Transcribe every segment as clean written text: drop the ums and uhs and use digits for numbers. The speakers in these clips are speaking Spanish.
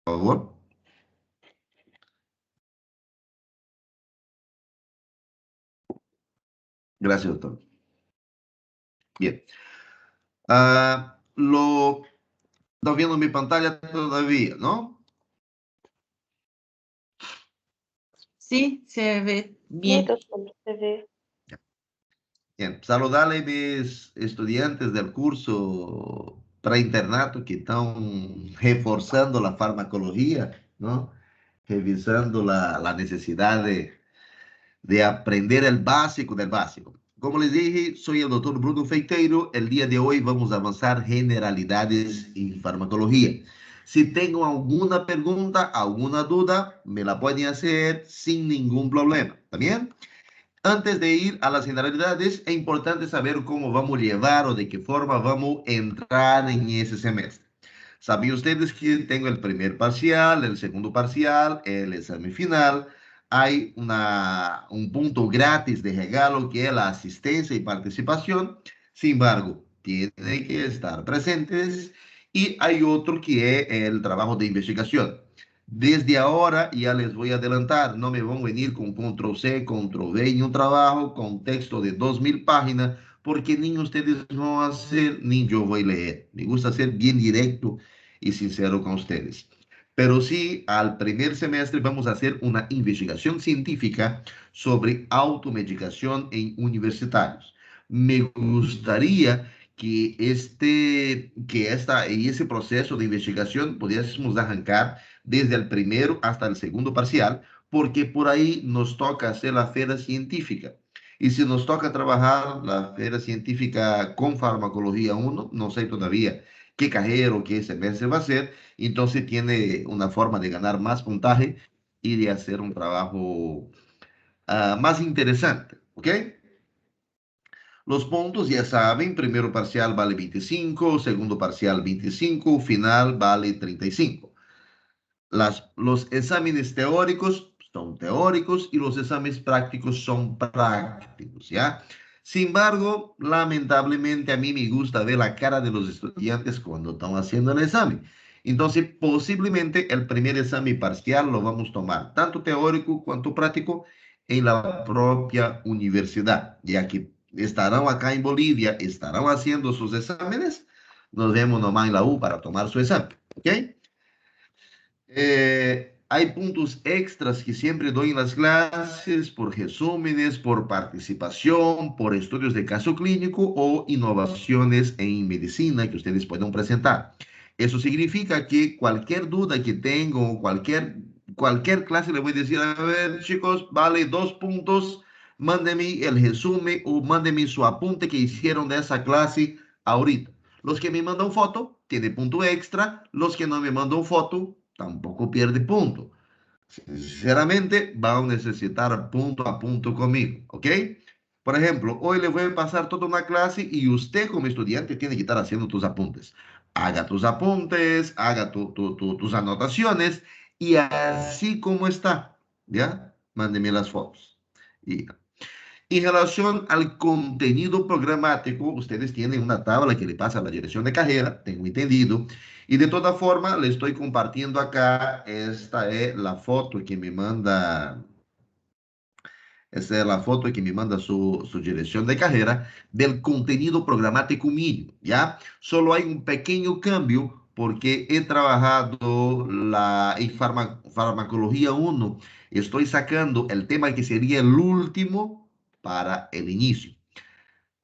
favor. Gracias, doctor. Bien. Lo estás viendo mi pantalla todavía, ¿no? Sí, se ve bien. Sí, doctor, se ve. Bien. Saludarle a mis estudiantes del curso pré-internato que están reforzando la farmacología, ¿no? Revisando la necesidad de aprender el básico del básico. Como les dije, soy el doctor Bruno Feiteiro. El día de hoy vamos a avanzar generalidades en farmacología. Si tengo alguna pregunta, alguna duda, me la pueden hacer sin ningún problema. ¿Está bien? Antes de ir a las generalidades, es importante saber cómo vamos a llevar o de qué forma vamos a entrar en ese semestre. ¿Sabían ustedes que tengo el primer parcial, el segundo parcial, el examen final? Hay un punto gratis de regalo que es la asistencia y participación. Sin embargo, tienen que estar presentes. Y hay otro que es el trabajo de investigación. Desde ahora ya les voy a adelantar, no me van a venir con control C, control V en un trabajo con texto de 2000 páginas, porque ni ustedes van a hacer, ni yo voy a leer. Me gusta ser bien directo y sincero con ustedes. Pero sí, al primer semestre vamos a hacer una investigación científica sobre automedicación en universitarios. Me gustaría y ese proceso de investigación pudiésemos arrancar desde el primero hasta el segundo parcial, porque por ahí nos toca hacer la feria científica. Y si nos toca trabajar la feria científica con farmacología 1, no sé todavía qué carrera o qué semestre va a ser, entonces tiene una forma de ganar más puntaje y de hacer un trabajo más interesante, ¿ok? Los puntos ya saben, primero parcial vale 25, segundo parcial 25, final vale 35. Los exámenes teóricos son teóricos y los exámenes prácticos son prácticos, ¿ya? Sin embargo, lamentablemente a mí me gusta ver la cara de los estudiantes cuando están haciendo el examen. Entonces, posiblemente el primer examen parcial lo vamos a tomar, tanto teórico cuanto práctico, en la propia universidad, ya que estarán acá en Bolivia, estarán haciendo sus exámenes, nos vemos nomás en la U para tomar su examen, ¿ok? Hay puntos extras que siempre doy en las clases por resúmenes, por participación, por estudios de caso clínico o innovaciones en medicina que ustedes puedan presentar. Eso significa que cualquier duda que tengo, cualquier clase le voy a decir, a ver, chicos, vale 2 puntos, mándenme el resumen o mándenme su apunte que hicieron de esa clase ahorita. Los que me mandan foto, tiene punto extra. Los que no me mandan foto, tampoco pierde punto. Sinceramente, van a necesitar punto a punto conmigo, ¿ok? Por ejemplo, hoy le voy a pasar toda una clase y usted como estudiante tiene que estar haciendo tus apuntes. Haga tus apuntes, haga tus anotaciones y así como está, ¿ya? Mándeme las fotos. Y en relación al contenido programático, ustedes tienen una tabla que le pasa a la dirección de carrera, tengo entendido. Y de toda forma, le estoy compartiendo acá. Esta es la foto que me manda su dirección de carrera del contenido programático mínimo, ¿ya? Solo hay un pequeño cambio porque he trabajado en farmacología 1. Estoy sacando el tema que sería el último para el inicio.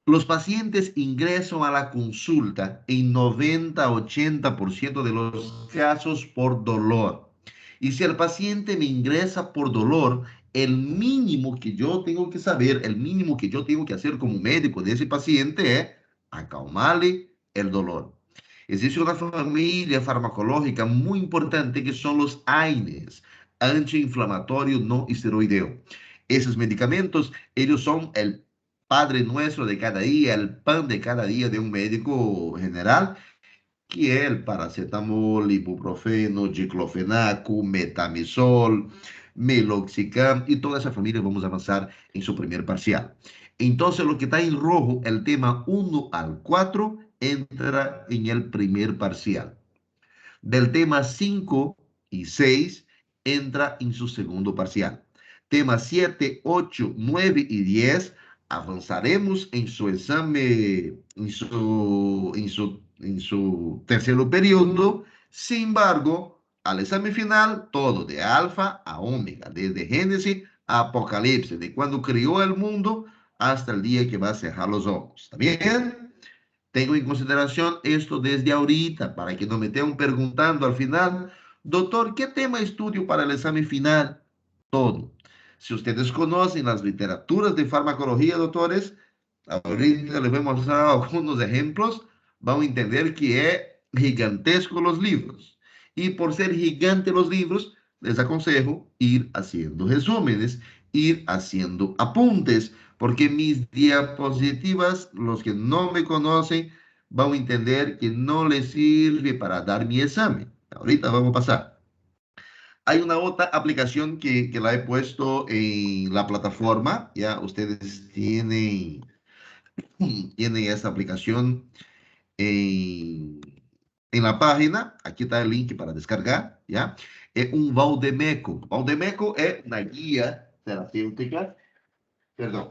Los pacientes ingresan a la consulta en 90-80% de los casos por dolor. Y si el paciente me ingresa por dolor, el mínimo que yo tengo que saber, el mínimo que yo tengo que hacer como médico de ese paciente es acalmarle el dolor. Existe una familia farmacológica muy importante que son los AINES, antiinflamatorio no esteroideo. Esos medicamentos, ellos son el Padre nuestro de cada día, el pan de cada día de un médico general, que es el paracetamol, ibuprofeno, diclofenaco, metamizol, meloxicam y toda esa familia vamos a avanzar en su primer parcial. Entonces, lo que está en rojo, el tema 1 al 4, entra en el primer parcial. Del tema 5 y 6 entra en su segundo parcial. Temas 7, 8, 9 y 10 avanzaremos en su examen, en su tercer periodo. Sin embargo, al examen final, todo de alfa a omega, desde Génesis a Apocalipsis, de cuando creó el mundo hasta el día que va a cerrar los ojos. ¿Está bien? Tengo en consideración esto desde ahorita, para que no me estén preguntando al final, doctor, ¿qué tema estudio para el examen final? Todo. Si ustedes conocen las literaturas de farmacología, doctores, ahorita les voy a mostrar algunos ejemplos, van a entender que es gigantesco los libros. Y por ser gigante los libros, les aconsejo ir haciendo resúmenes, ir haciendo apuntes, porque mis diapositivas, los que no me conocen, van a entender que no les sirve para dar mi examen. Ahorita vamos a pasar. Hay una otra aplicación que la he puesto en la plataforma, ya ustedes tienen esta aplicación en, en la página, aquí está el link para descargar, ya. Es un Valdemeco. Valdemeco es una guía terapéutica, perdón,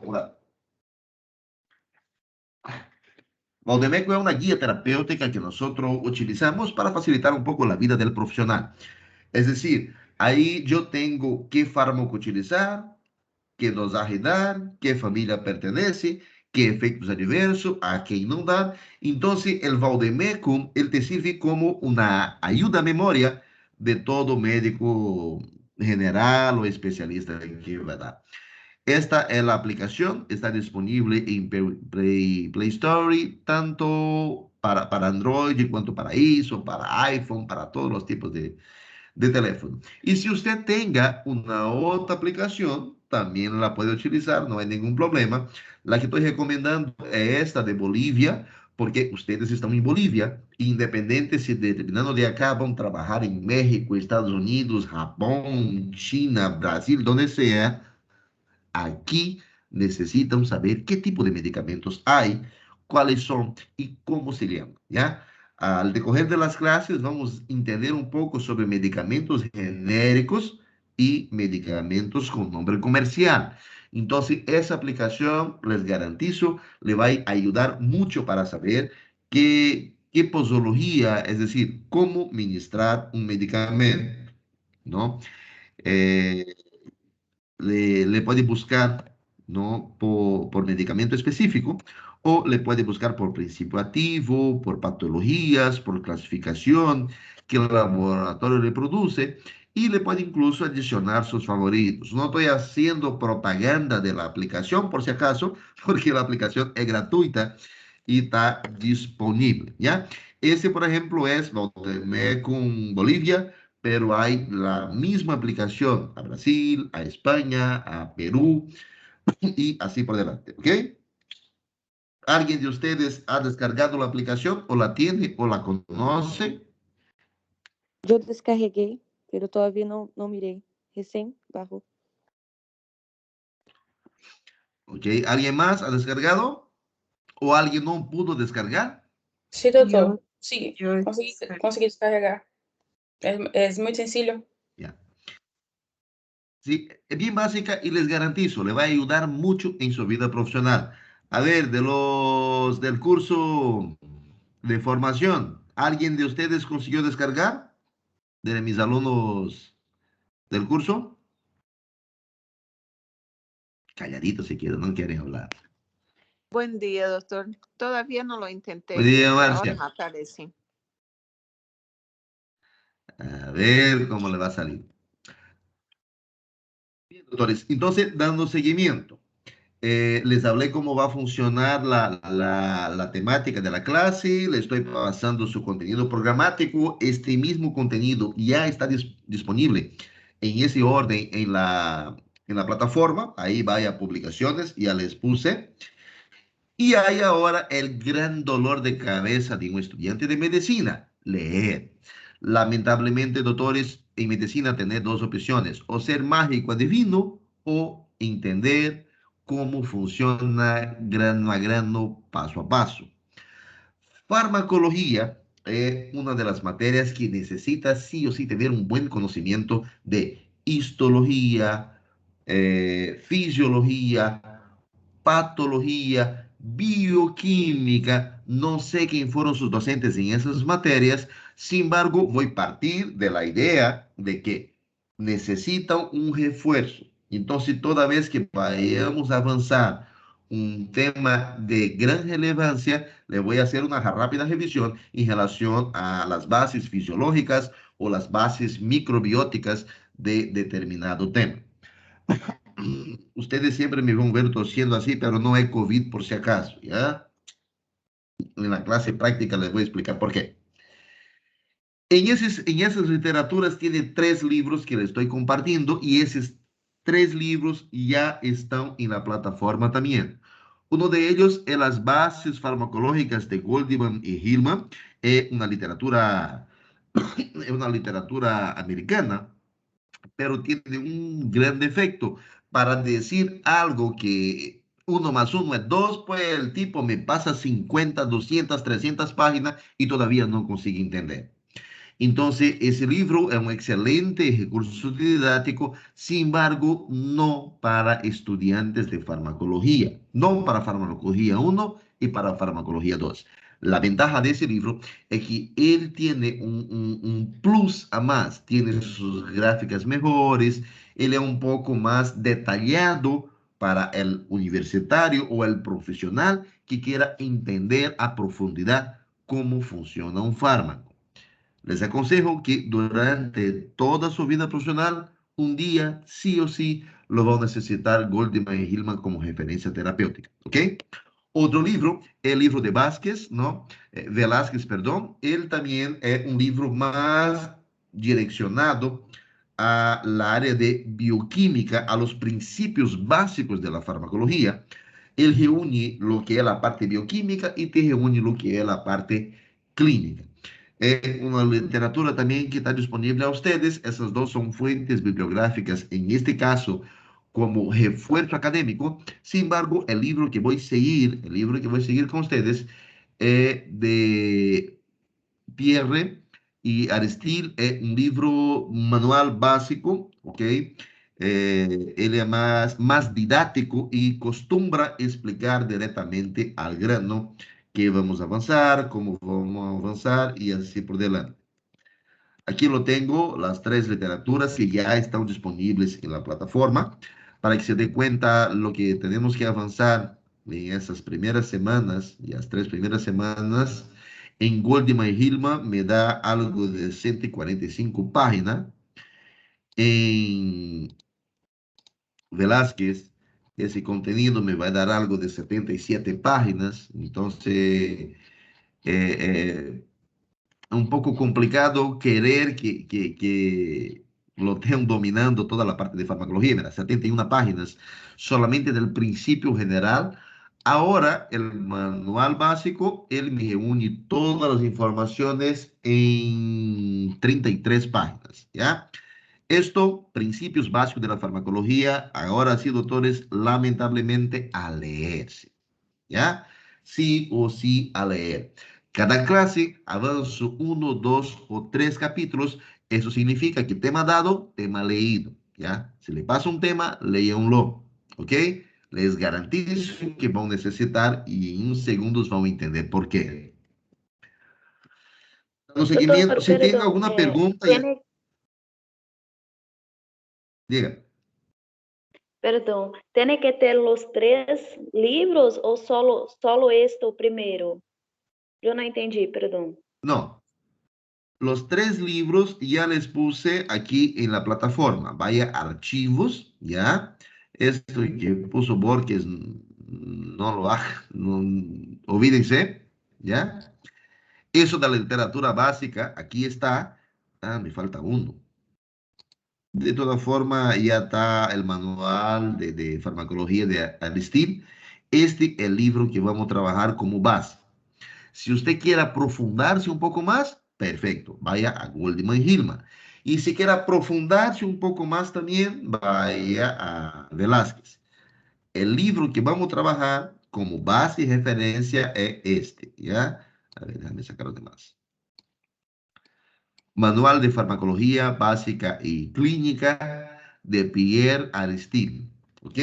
Valdemeco es una guía terapéutica que nosotros utilizamos para facilitar un poco la vida del profesional. Es decir, ahí yo tengo qué fármaco utilizar, qué dosaje dar, qué familia pertenece, qué efectos adversos, a qué no dar. Entonces, el Valdemecum, él te sirve como una ayuda a memoria de todo médico general o especialista que va a dar. Esta es la aplicación, está disponible en Play Store, tanto para Android cuanto para iOS, para iPhone, para todos los tipos de teléfono. Y si usted tenga una otra aplicación, también la puede utilizar, no hay ningún problema. La que estoy recomendando es esta de Bolivia, porque ustedes están en Bolivia, independiente si terminando de acá van a trabajar en México, Estados Unidos, Japón, China, Brasil, donde sea. Aquí necesitan saber qué tipo de medicamentos hay, cuáles son y cómo se llaman, ¿ya? Al decorrer de las clases vamos a entender un poco sobre medicamentos genéricos y medicamentos con nombre comercial. Entonces, esa aplicación, les garantizo, le va a ayudar mucho para saber qué posología, es decir, cómo ministrar un medicamento, ¿no? Eh, le puede buscar, ¿no? por medicamento específico o le puede buscar por principio activo, por patologías, por clasificación que el laboratorio le produce y le puede incluso adicionar sus favoritos. No estoy haciendo propaganda de la aplicación por si acaso, porque la aplicación es gratuita y está disponible, ¿ya? Ese, por ejemplo, es con Bolivia, pero hay la misma aplicación a Brasil, a España, a Perú y así por delante, ¿ok? ¿Alguien de ustedes ha descargado la aplicación o la tiene o la conoce? Yo descargué, pero todavía no miré. Recién bajo. ¿Ok? ¿Alguien más ha descargado? ¿O alguien no pudo descargar? Sí, doutor. Sí, yo consegui descarregar. Es muy sencillo. Ya. Sí, es bien básica y les garantizo, le va a ayudar mucho en su vida profesional. A ver, de los del curso de formación, ¿alguien de ustedes consiguió descargar? De mis alumnos del curso. Calladitos se quedan, no quieren hablar. Buen día, doctor. Todavía no lo intenté. Buen día, Ahora Marcia. me aparece. A ver cómo le va a salir. Bien, doctores, entonces, dando seguimiento. Les hablé cómo va a funcionar la temática de la clase, le estoy pasando su contenido programático. Este mismo contenido ya está disponible en ese orden en la plataforma. Ahí vaya a publicaciones, ya les puse. Y hay ahora el gran dolor de cabeza de un estudiante de medicina, leer. Lamentablemente, doctores, en medicina tener dos opciones, o ser mágico adivino o entender cómo funciona grano a grano, paso a paso. Farmacología una de las materias que necesita sí o sí tener un buen conocimiento de histología, fisiología, patología, bioquímica. No sé quién fueron sus docentes en esas materias. Sin embargo, voy a partir de la idea de que necesitan un refuerzo. Entonces, toda vez que vayamos a avanzar un tema de gran relevancia, le voy a hacer una rápida revisión en relación a las bases fisiológicas o las bases microbióticas de determinado tema. Ustedes siempre me van a ver tosiendo así, pero no es COVID por si acaso, ¿ya? En la clase práctica les voy a explicar por qué. En esas literaturas tiene 3 libros que les estoy compartiendo y esos 3 libros ya están en la plataforma también. Uno de ellos es Las bases farmacológicas de Goldman y Hillman, es es una literatura americana, pero tiene un gran defecto. Para decir algo que 1 más 1 es 2, pues el tipo me pasa 50, 200, 300 páginas y todavía no consigue entender. Entonces, ese libro es un excelente recurso didáctico, sin embargo, no para estudiantes de farmacología, no para farmacología 1 y para farmacología 2. La ventaja de ese libro es que él tiene un plus a más, tiene sus gráficas mejores, él es un poco más detallado para el universitario o el profesional que quiera entender a profundidad cómo funciona un fármaco. Les aconsejo que durante toda su vida profesional, un día, sí o sí, lo van a necesitar Goldman y Hillman como referencia terapéutica, ¿ok? Otro libro, el libro de Vázquez, ¿no? Velázquez, perdón. Él también es un libro más direccionado a la área de bioquímica, a los principios básicos de la farmacología. Él reúne lo que es la parte bioquímica y te reúne lo que es la parte clínica. Es una literatura también que está disponible a ustedes. Esas dos son fuentes bibliográficas, en este caso, como refuerzo académico. Sin embargo, el libro que voy a seguir con ustedes, de Pierre y Aristide, es un libro manual básico, ¿ok? Él es más didáctico y acostumbra explicar directamente al grano que vamos a avanzar, cómo vamos a avanzar y así por delante. Aquí lo tengo, las 3 literaturas que ya están disponibles en la plataforma, para que se dé cuenta lo que tenemos que avanzar en esas primeras semanas, y las 3 primeras semanas. En Goldman y Hillman me da algo de 145 páginas. En Velázquez, ese contenido me va a dar algo de 77 páginas. Entonces, un poco complicado querer que lo estén dominando toda la parte de farmacología, ¿verdad? 71 páginas solamente del principio general. Ahora, el manual básico, él me reúne todas las informaciones en 33 páginas, ¿ya? Esto, principios básicos de la farmacología, ahora sí, doctores, lamentablemente a leerse, ¿ya? Sí o sí a leer. Cada clase avanzo 1, 2 o 3 capítulos. Eso significa que tema dado, tema leído, ¿ya? Si le pasa un tema, léanlo, ¿ok? Les garantizo que van a necesitar y en segundos van a entender por qué. Dando seguimiento, Doutor, si tienen perdão, alguna pregunta, diga. perdão, tem que ter os 3 livros ou solo este o primeiro? Eu não entendi, perdão. No, los 3 libros ya les puse aquí en la plataforma. Vaya a archivos, ¿ya? Esto que puso Borges, no lo haga, olvídense, ¿ya? Eso de la literatura básica, aquí está. Ah, me falta uno. De toda forma, ya está el manual de farmacología de Aristide. Este es el libro que vamos a trabajar como base. Si usted quiere aprofundarse un poco más, perfecto, vaya a Goldman Hillman. Y si quiere aprofundarse un poco más también, vaya a Velázquez. El libro que vamos a trabajar como base y referencia es este, ¿ya? A ver, déjame sacar los demás. Manual de Farmacología Básica y Clínica de Pierre Aristide. ¿Ok?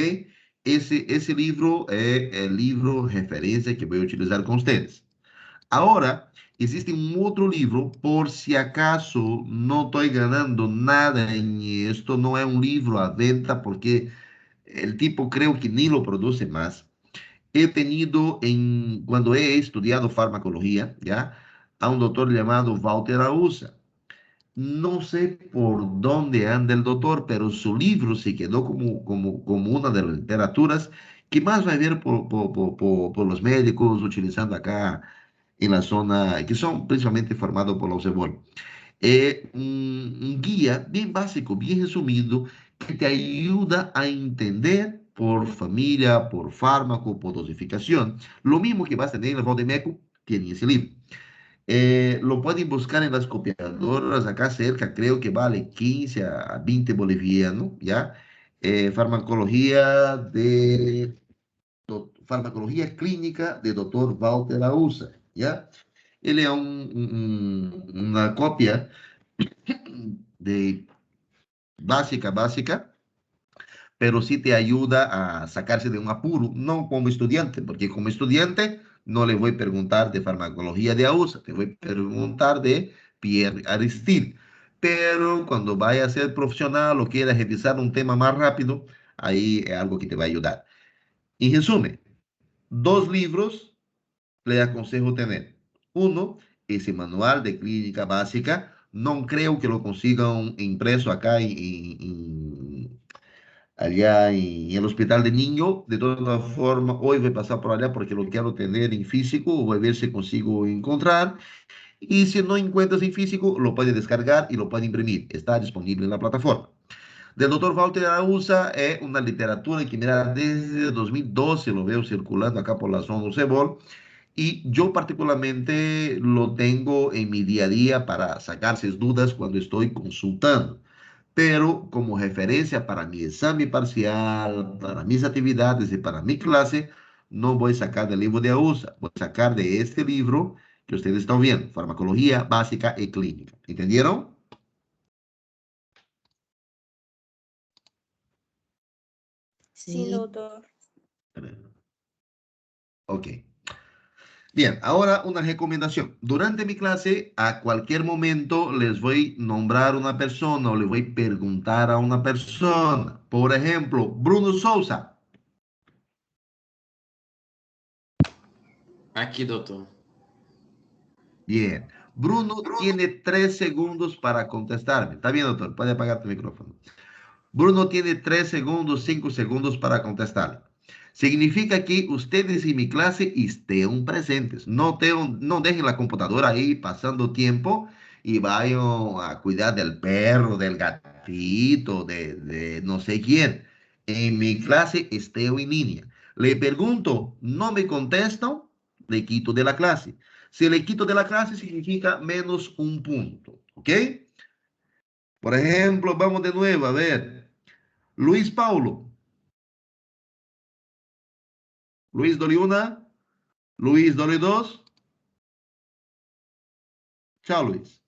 Ese libro es el libro referencia que voy a utilizar con ustedes. Ahora, existe un otro libro, por si acaso no estoy ganando nada en esto, no es un libro a venta porque el tipo creo que ni lo produce más. He tenido cuando he estudiado farmacología, ¿ya? A un doctor llamado Walter Ausa. No sé por dónde anda el doctor, pero su libro se quedó como una de las literaturas que más va a ver por los médicos utilizando acá en la zona, que son principalmente formados por la UCEBOL. Un guía bien básico, bien resumido, que te ayuda a entender por familia, por fármaco, por dosificación. Lo mismo que vas a tener en el Valdemeco, tiene ese libro. Lo pueden buscar en las copiadoras acá cerca, creo que vale 15 a 20 bolivianos, ¿ya? Farmacología clínica de doctor Walter Ausa, ¿ya? Ele é uma cópia de básica, pero sí te ayuda a sacarse de un apuro, no como estudiante, porque como estudiante no le voy a preguntar de farmacología de AUSA, te voy a preguntar de Pierre Aristide. Pero cuando vaya a ser profesional o quiera revisar un tema más rápido, ahí es algo que te va a ayudar. En resumen, dos libros le aconsejo tener. Uno, ese manual de clínica básica. No creo que lo consigan impreso acá allá en el Hospital de Niño. De todas formas, hoy voy a pasar por allá porque lo quiero tener en físico. Voy a ver si consigo encontrar. Y si no encuentras en físico, lo puede descargar y lo puede imprimir. Está disponible en la plataforma. Del doctor Walter Arauza es una literatura que, mira, desde 2012 lo veo circulando acá por la zona de Cebol. Y yo particularmente lo tengo en mi día a día para sacarse dudas cuando estoy consultando. Pero como referencia para mi examen parcial, para mis actividades y para mi clase, no voy a sacar del libro de AUSA, voy a sacar de este libro que ustedes están viendo, Farmacología Básica y Clínica. ¿Entendieron? Sim, Sí. doutor. Ok. Bien, ahora una recomendación. Durante mi clase, a cualquier momento les voy a nombrar una persona o le voy a preguntar a una persona. Por ejemplo, Bruno Souza. Aqui, doutor. Bien. Bruno tiene 3 segundos para contestarme. Está bien, doctor. Puede apagar tu micrófono. Bruno tiene 3 segundos, 5 segundos para contestar. Significa que ustedes en mi clase estén presentes. No dejen la computadora ahí pasando tiempo y vayan a cuidar del perro, del gatito, de no sé quién. En mi clase estén en línea. Le pregunto, no me contestan, le quito de la clase. Si le quito de la clase significa menos un punto. ¿Ok? Por ejemplo, vamos de nuevo a ver. Luis Paulo. Luis Doli una. Luis Doli dos. Chao, Luis.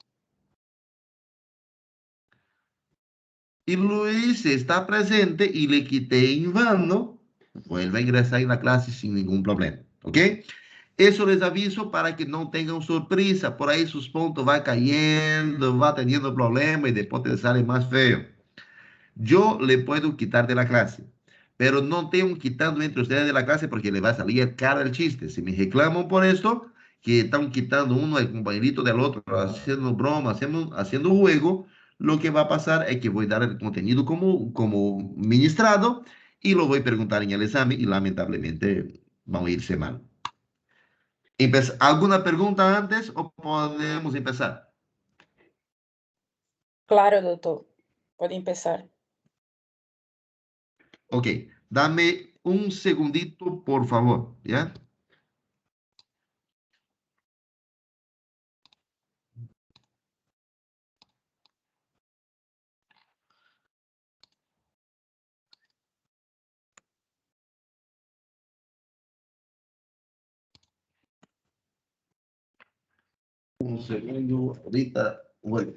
Y Luis está presente y le quité en vano. Vuelve a ingresar en la clase sin ningún problema. ¿Ok? Eso les aviso para que no tengan sorpresa. Por ahí sus puntos van cayendo, va teniendo problemas y después te sale más feo. Yo le puedo quitar de la clase, pero no tengo quitando entre ustedes de la clase porque le va a salir cara el chiste. Si me reclaman por esto, que están quitando uno al compañerito del otro, haciendo broma, haciendo juego, lo que va a pasar es que voy a dar el contenido como ministrado y lo voy a preguntar en el examen y lamentablemente van a irse mal. ¿Alguna pregunta antes o podemos empezar? Claro, doutor. Pode empezar. Ok, dame un segundito, por favor, ¿ya? Un segundo, ahorita Bueno,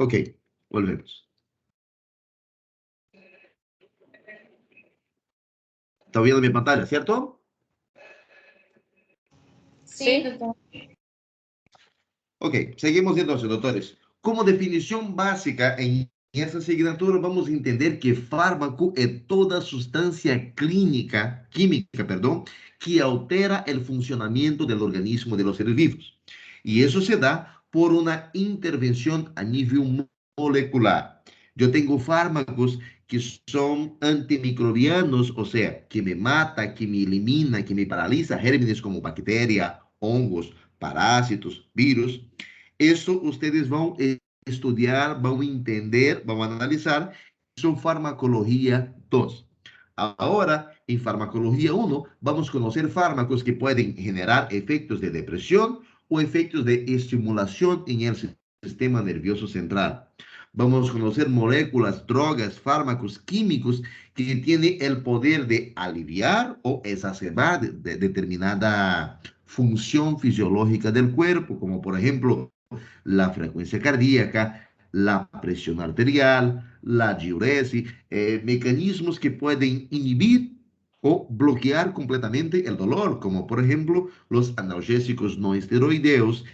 ok, volvemos. ¿Está viendo mi pantalla, cierto? Sí, doctor. Ok, seguimos entonces, doctores. Como definición básica en esta asignatura vamos a entender que fármaco es toda sustancia química, perdón, que altera el funcionamiento del organismo de los seres vivos. Y eso se da por una intervención a nivel molecular. Yo tengo fármacos que son antimicrobianos, o sea, que me mata, que me elimina, que me paraliza gérmenes como bacteria, hongos, parásitos, virus. Eso ustedes van a estudiar, van a entender, van a analizar. Eso farmacología 2. Ahora, en farmacología 1, vamos a conocer fármacos que pueden generar efectos de depresión o efectos de estimulación en el sistema nervioso central. Vamos a conocer moléculas, drogas, fármacos químicos que tienen el poder de aliviar o exacerbar determinada función fisiológica del cuerpo, como por ejemplo la frecuencia cardíaca, la presión arterial, la diuresis, mecanismos que pueden inhibir o bloquear completamente el dolor, como por ejemplo los analgésicos no esteroideos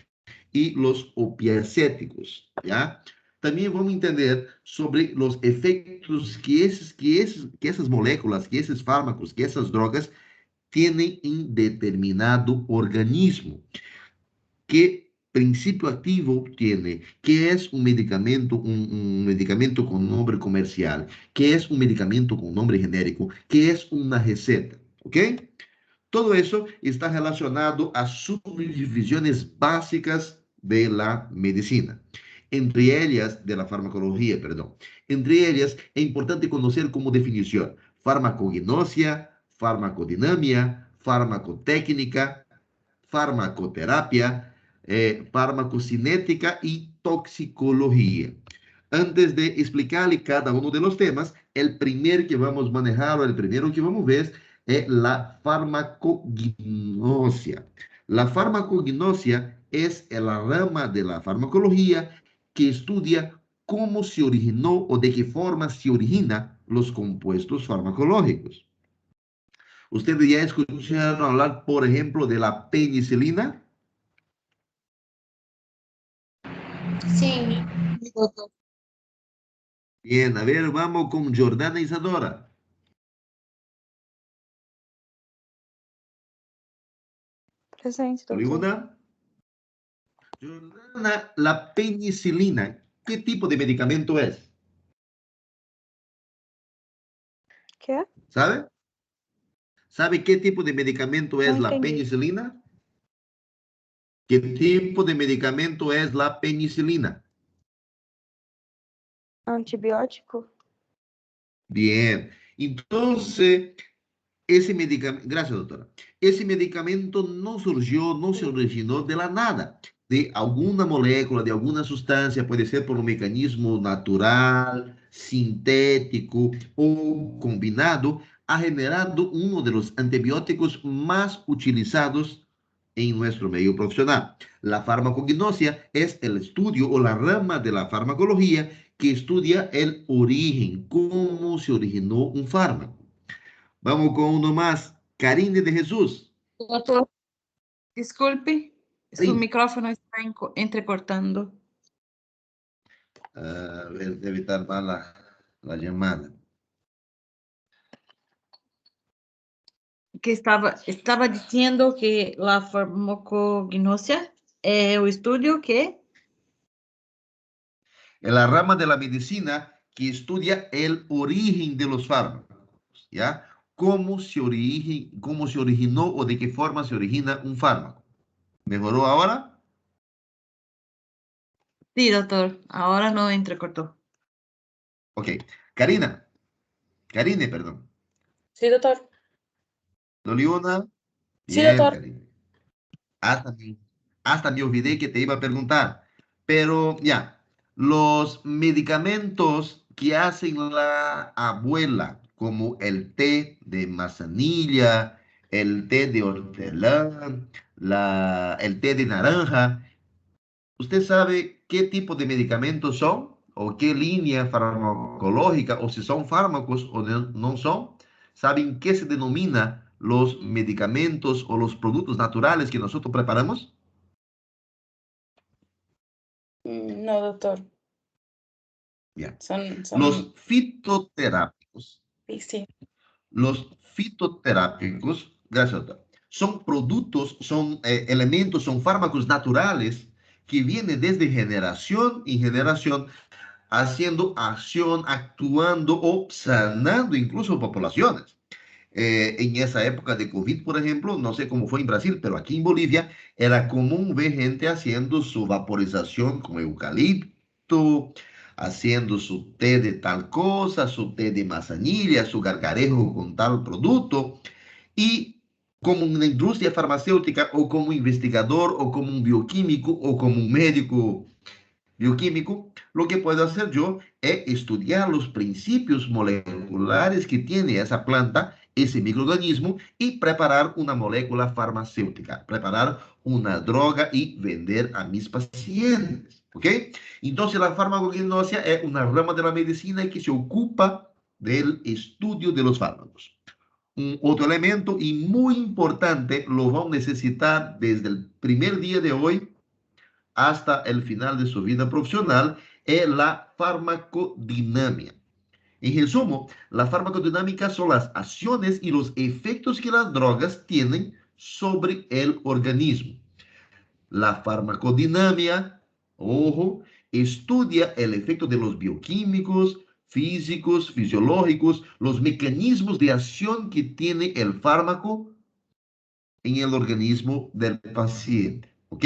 y los opiacéticos, ¿ya? También vamos a entender sobre los efectos que esas moléculas, que esos fármacos, que esas drogas tienen en determinado organismo. ¿Qué principio activo tiene? ¿Qué es un medicamento con nombre comercial? ¿Qué es un medicamento con nombre genérico? ¿Qué es una receta? ¿Ok? Todo eso está relacionado a subdivisiones básicas de la medicina. Entre ellas, de la farmacología, perdón. Entre ellas, es importante conocer como definición farmacognosia, farmacodinamia, farmacotécnica, farmacoterapia, farmacocinética y toxicología. Antes de explicarle cada uno de los temas, el primer que vamos a manejar o el primero que vamos a ver es la farmacognosia. La farmacognosia es la rama de la farmacología que estudia cómo se originó o de qué forma se originan los compuestos farmacológicos. ¿Ustedes ya escucharon hablar, por ejemplo, de la penicilina? Sí, doctor. Bien, a ver, vamos con Jordana Isadora. presente, doutor. Una. Jordana, la penicilina, ¿qué tipo de medicamento es? Quê? ¿Sabe? ¿Sabe qué tipo de medicamento Não es la entendi. penicilina? ¿Qué tipo de medicamento es la penicilina? Antibiótico? Bien, entonces, ese medicamento, gracias doctora, ese medicamento no surgió, no se originó de la nada, de alguna molécula, de alguna sustancia, puede ser por un mecanismo natural, sintético o combinado, ha generado uno de los antibióticos más utilizados en nuestro medio profesional. La farmacognosia es el estudio o la rama de la farmacología que estudia el origen, cómo se originó un fármaco. Vamos con uno más. Karine de Jesús. Doutor, desculpe, su Sí. micrófono está entrecortando. A ver, de evitar más la llamada. Que estava dizendo que a farmacognosia é o estudo que En la rama de la medicina que estudia el origen de los fármacos, ¿ya? Cómo se originó o de qué forma se origina un fármaco. ¿Mejoró ahora? sim, doutor, agora não entrecortou. Ok. Karina, Karine, perdón. Sí, doctor. ¿Doliuna? Sí, Bien, doctor. Karine. Hasta me, hasta me olvidé que te iba a preguntar. Pero ya, los medicamentos que hacen la abuela, como el té de manzanilla, el té de hortelã, el té de naranja, ¿usted sabe qué tipo de medicamentos son? ¿O qué línea farmacológica? ¿O si son fármacos o no son? ¿Saben qué se denomina los medicamentos o los productos naturales que nosotros preparamos? No, doctor. Bien. Son, Los fitoterápicos, sí, sí. los fitoterápicos, gracias, doctor, son productos, son elementos, son fármacos naturales que vienen desde generación en generación haciendo acción, actuando o sanando incluso poblaciones. En esa época de COVID, por ejemplo, no sé cómo fue en Brasil, pero aquí en Bolivia era común ver gente haciendo su vaporización con eucalipto, haciendo su té de tal cosa, su té de manzanilla, su gargarejo con tal producto. Y como una industria farmacéutica o como investigador o como un bioquímico o como un médico bioquímico, lo que puedo hacer yo es estudiar los principios moleculares que tiene esa planta, ese microorganismo, y preparar una molécula farmacéutica, preparar una droga y vender a mis pacientes. ¿Ok? Entonces la farmacognosia es una rama de la medicina que se ocupa del estudio de los fármacos. Un otro elemento y muy importante lo vamos a necesitar desde el primer día de hoy hasta el final de su vida profesional es la farmacodinamia. En resumo, la farmacodinámica son las acciones y los efectos que las drogas tienen sobre el organismo. La farmacodinamia, ojo, estudia el efecto de los bioquímicos, físicos, fisiológicos, los mecanismos de acción que tiene el fármaco en el organismo del paciente. ¿Ok?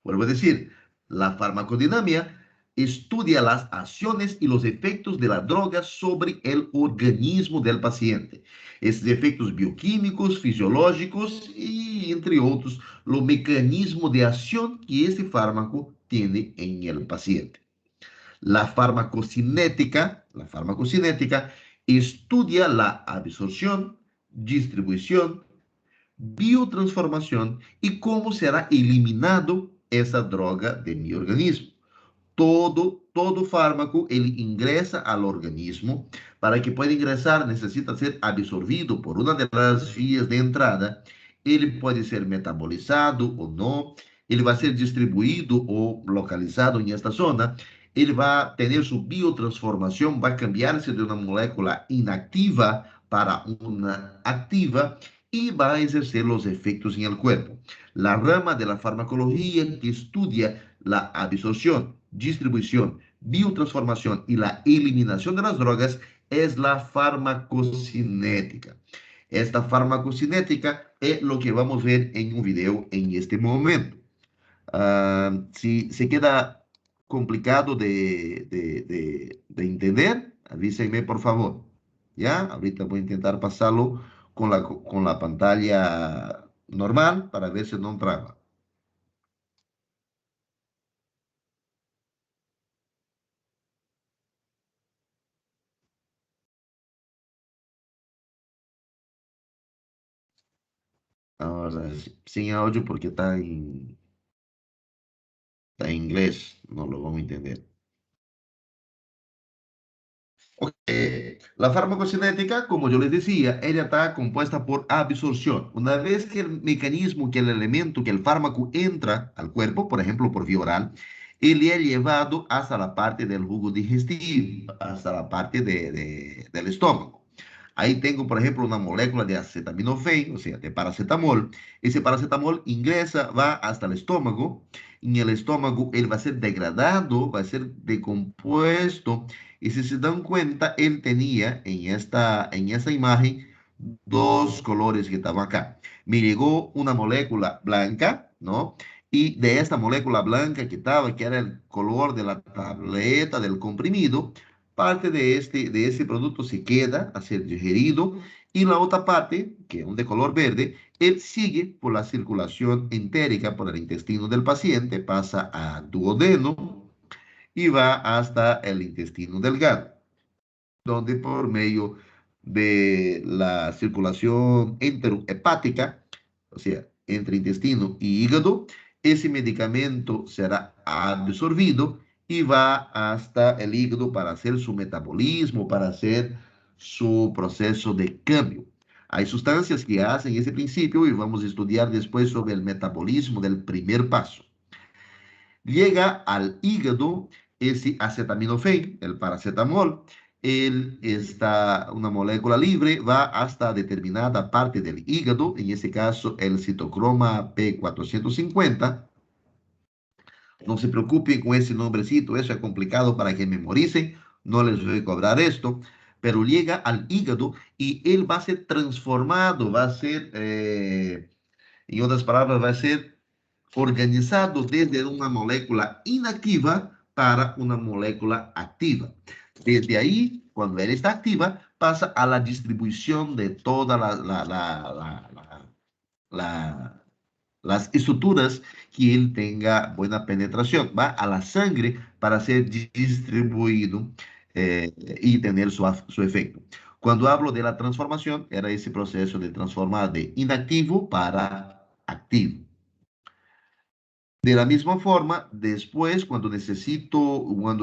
Vuelvo a decir, la farmacodinamia estudia las acciones y los efectos de la droga sobre el organismo del paciente. Esses efeitos bioquímicos, fisiológicos y, entre otros, los mecanismos de acción que ese fármaco tiene en el paciente. La farmacocinética estudia la absorción, distribución, biotransformación y cómo será eliminado esa droga de mi organismo. Todo fármaco, ele ingresa al organismo. Para que pueda ingresar, necesita ser absorbido por una de las vías de entrada. Ele pode ser metabolizado ou não. Ele vai ser distribuído ou localizado em esta zona. Ele vai ter sua biotransformação, vai cambiar-se de uma molécula inativa para uma ativa y va a ejercer los efectos en el cuerpo. La rama de la farmacología que estudia la absorción, distribución, biotransformación y la eliminación de las drogas es la farmacocinética. Esta farmacocinética es lo que vamos a ver en un video en este momento. Si se queda complicado de entender, avísenme por favor. ¿Ya? Ahorita voy a intentar pasarlo con la pantalla normal para ver si no traba. Ahora, sin audio porque está en inglés, no lo vamos a entender. La farmacocinética, como yo les decía, ella está compuesta por absorción. Una vez que el mecanismo, que el elemento, que el fármaco entra al cuerpo, por ejemplo, por vía oral, él es llevado hasta la parte del jugo digestivo, hasta la parte del estómago. Ahí tengo, por ejemplo, una molécula de acetaminofén, o sea, de paracetamol. Ese paracetamol ingresa, va hasta el estómago. En el estómago, él va a ser degradado, va a ser decompuesto. Y si se dan cuenta, él tenía en esta imagen dos colores que estaban acá. Me llegó una molécula blanca, ¿no? Y de esta molécula blanca que estaba, que era el color de la tableta del comprimido, parte de ese producto se queda a ser digerido y la otra parte, que es de color verde, él sigue por la circulación entérica por el intestino del paciente, pasa a duodeno y va hasta el intestino delgado, donde por medio de la circulación enterohepática, o sea, entre intestino y hígado, ese medicamento será absorbido y va hasta el hígado para hacer su metabolismo, para hacer su proceso de cambio. Hay sustancias que hacen ese principio y vamos a estudiar después sobre el metabolismo del primer paso. Llega al hígado ese acetaminofén, el paracetamol. Él está, una molécula libre, va hasta determinada parte del hígado, en ese caso el citocroma P450. No se preocupen con ese nombrecito, eso es complicado para que memoricen, no les voy a cobrar esto, pero llega al hígado y él va a ser transformado, va a ser, en otras palabras, va a ser organizado desde una molécula inactiva para una molécula activa. Desde ahí, cuando él está activa, pasa a la distribución de todas las estructuras que él tenga buena penetración. Va a la sangre para ser distribuido y tener su efecto. Cuando hablo de la transformación, era ese proceso de transformar de inactivo para activo. De la misma forma, después, cuando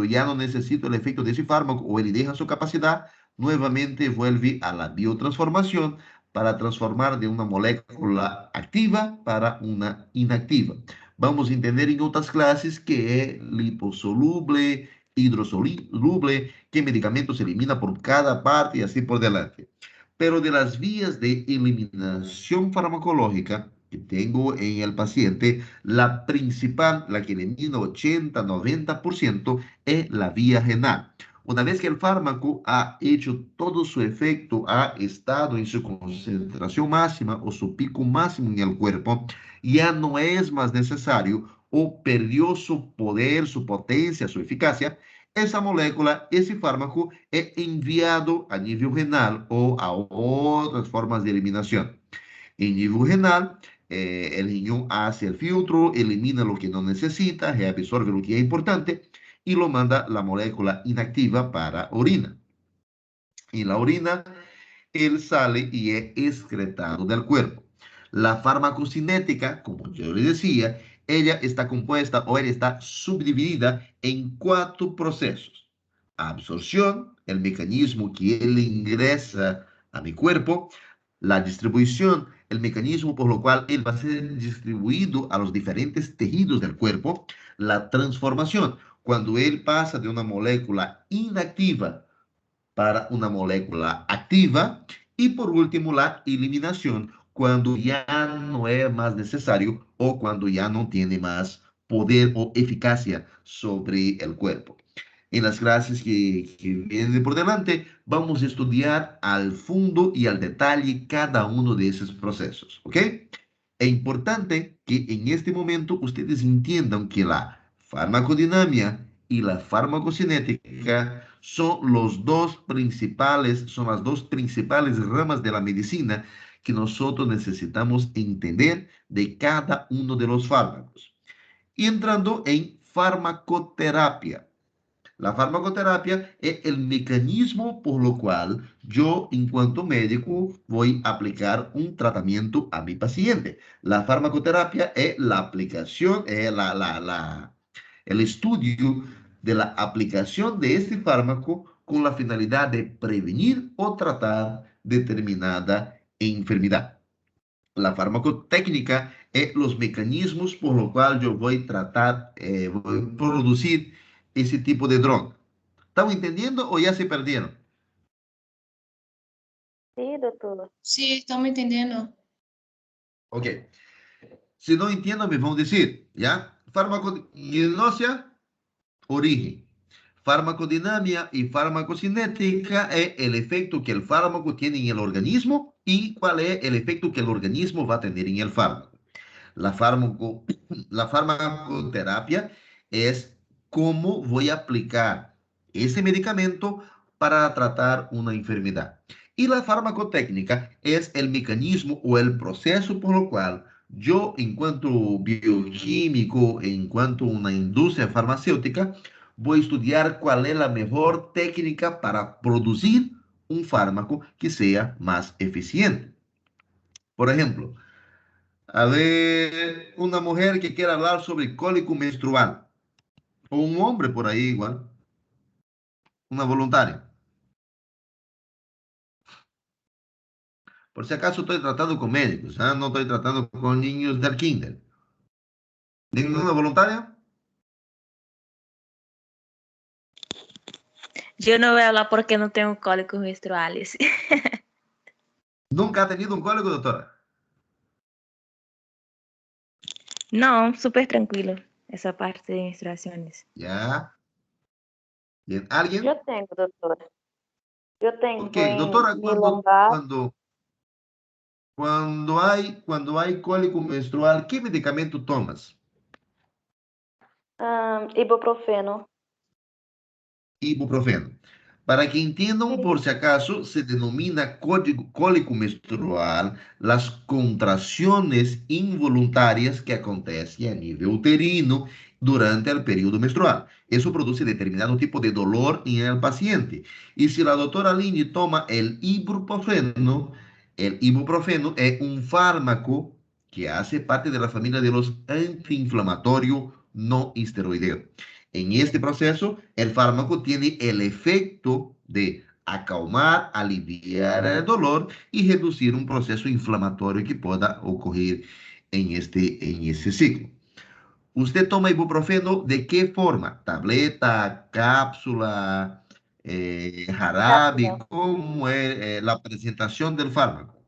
ya no necesito el efecto de ese fármaco o él deja su capacidad, nuevamente vuelve a la biotransformación para transformar de una molécula activa para una inactiva. Vamos a entender en otras clases qué es liposoluble, hidrosoluble, qué medicamento se elimina por cada parte y así por delante. Pero de las vías de eliminación farmacológica que tengo en el paciente, la principal, la que elimina 80-90%, es la vía renal. Una vez que el fármaco ha hecho todo su efecto, ha estado en su concentración máxima o su pico máximo en el cuerpo, ya no es más necesario o perdió su poder, su potencia, su eficacia, esa molécula, ese fármaco es enviado a nivel renal o a otras formas de eliminación. En nivel renal, el riñón hace el filtro, elimina lo que no necesita, reabsorbe lo que es importante y lo manda la molécula inactiva para orina. En la orina, él sale y es excretado del cuerpo. La farmacocinética, como yo le decía, ella está compuesta o ella está subdividida en cuatro procesos. Absorción, el mecanismo que él ingresa a mi cuerpo. La distribución, el mecanismo por lo cual él va a ser distribuido a los diferentes tejidos del cuerpo. La transformación, cuando él pasa de una molécula inactiva para una molécula activa. Y por último, la eliminación, cuando ya no es más necesario o cuando ya no tiene más poder o eficacia sobre el cuerpo. En las clases que vienen por delante, vamos a estudiar al fondo y al detalle cada uno de esos procesos, ¿ok? Es importante que en este momento ustedes entiendan que la farmacodinámica y la farmacocinética son las dos principales ramas de la medicina que nosotros necesitamos entender de cada uno de los fármacos. Y entrando en farmacoterapia. La farmacoterapia es el mecanismo por lo cual yo, en cuanto médico, voy a aplicar un tratamiento a mi paciente. La farmacoterapia es la aplicación, el estudio de la aplicación de este fármaco con la finalidad de prevenir o tratar determinada enfermedad. La farmacotécnica es los mecanismos por los cuales yo voy a tratar, voy a producir ese tipo de droga. ¿Están entendiendo o ya se perdieron? Sí, doctor. Sí, estamos entendendo. Ok. Si no entiendo, me van a decir, ¿ya? Farmacognosia, origen. Farmacodinamia y farmacocinética es el efecto que el fármaco tiene en el organismo y cuál es el efecto que el organismo va a tener en el fármaco. La, fármaco, la farmacoterapia es cómo voy a aplicar ese medicamento para tratar una enfermedad. Y la farmacotécnica es el mecanismo o el proceso por lo cual yo, en cuanto bioquímico, en cuanto una industria farmacéutica, voy a estudiar cuál es la mejor técnica para producir un fármaco que sea más eficiente. Por ejemplo, a ver, una mujer que quiera hablar sobre cólico menstrual, o un hombre por ahí igual, una voluntaria. Por si acaso estoy tratando con médicos, ¿ah? No estoy tratando con niños del kinder. ¿Ninguna voluntaria? Yo no voy a hablar porque no tengo cólicos menstruales. ¿Nunca ha tenido un cólico, doctora? No, súper tranquilo esa parte de menstruaciones. Ya. Bien. ¿Alguien? Yo tengo, doctor. Yo Ok, tengo en doctora, mi lumbar. cuando hay cólico menstrual, ¿qué medicamento tomas? Ibuprofeno. Ibuprofeno. Para que entiendan, Sí. por si acaso, se denomina cólico menstrual las contracciones involuntarias que acontecen a nivel uterino durante el periodo menstrual. Eso produce determinado tipo de dolor en el paciente. Y si la doctora Lini toma el ibuprofeno es un fármaco que hace parte de la familia de los antiinflamatorios no esteroideos. En este proceso, el fármaco tiene el efecto de acalmar, aliviar el dolor y reducir un proceso inflamatorio que pueda ocurrir en este ciclo. ¿Usted toma ibuprofeno de qué forma? ¿Tableta, cápsula, jarabe? Cápsula. ¿Cómo es la presentación del fármaco?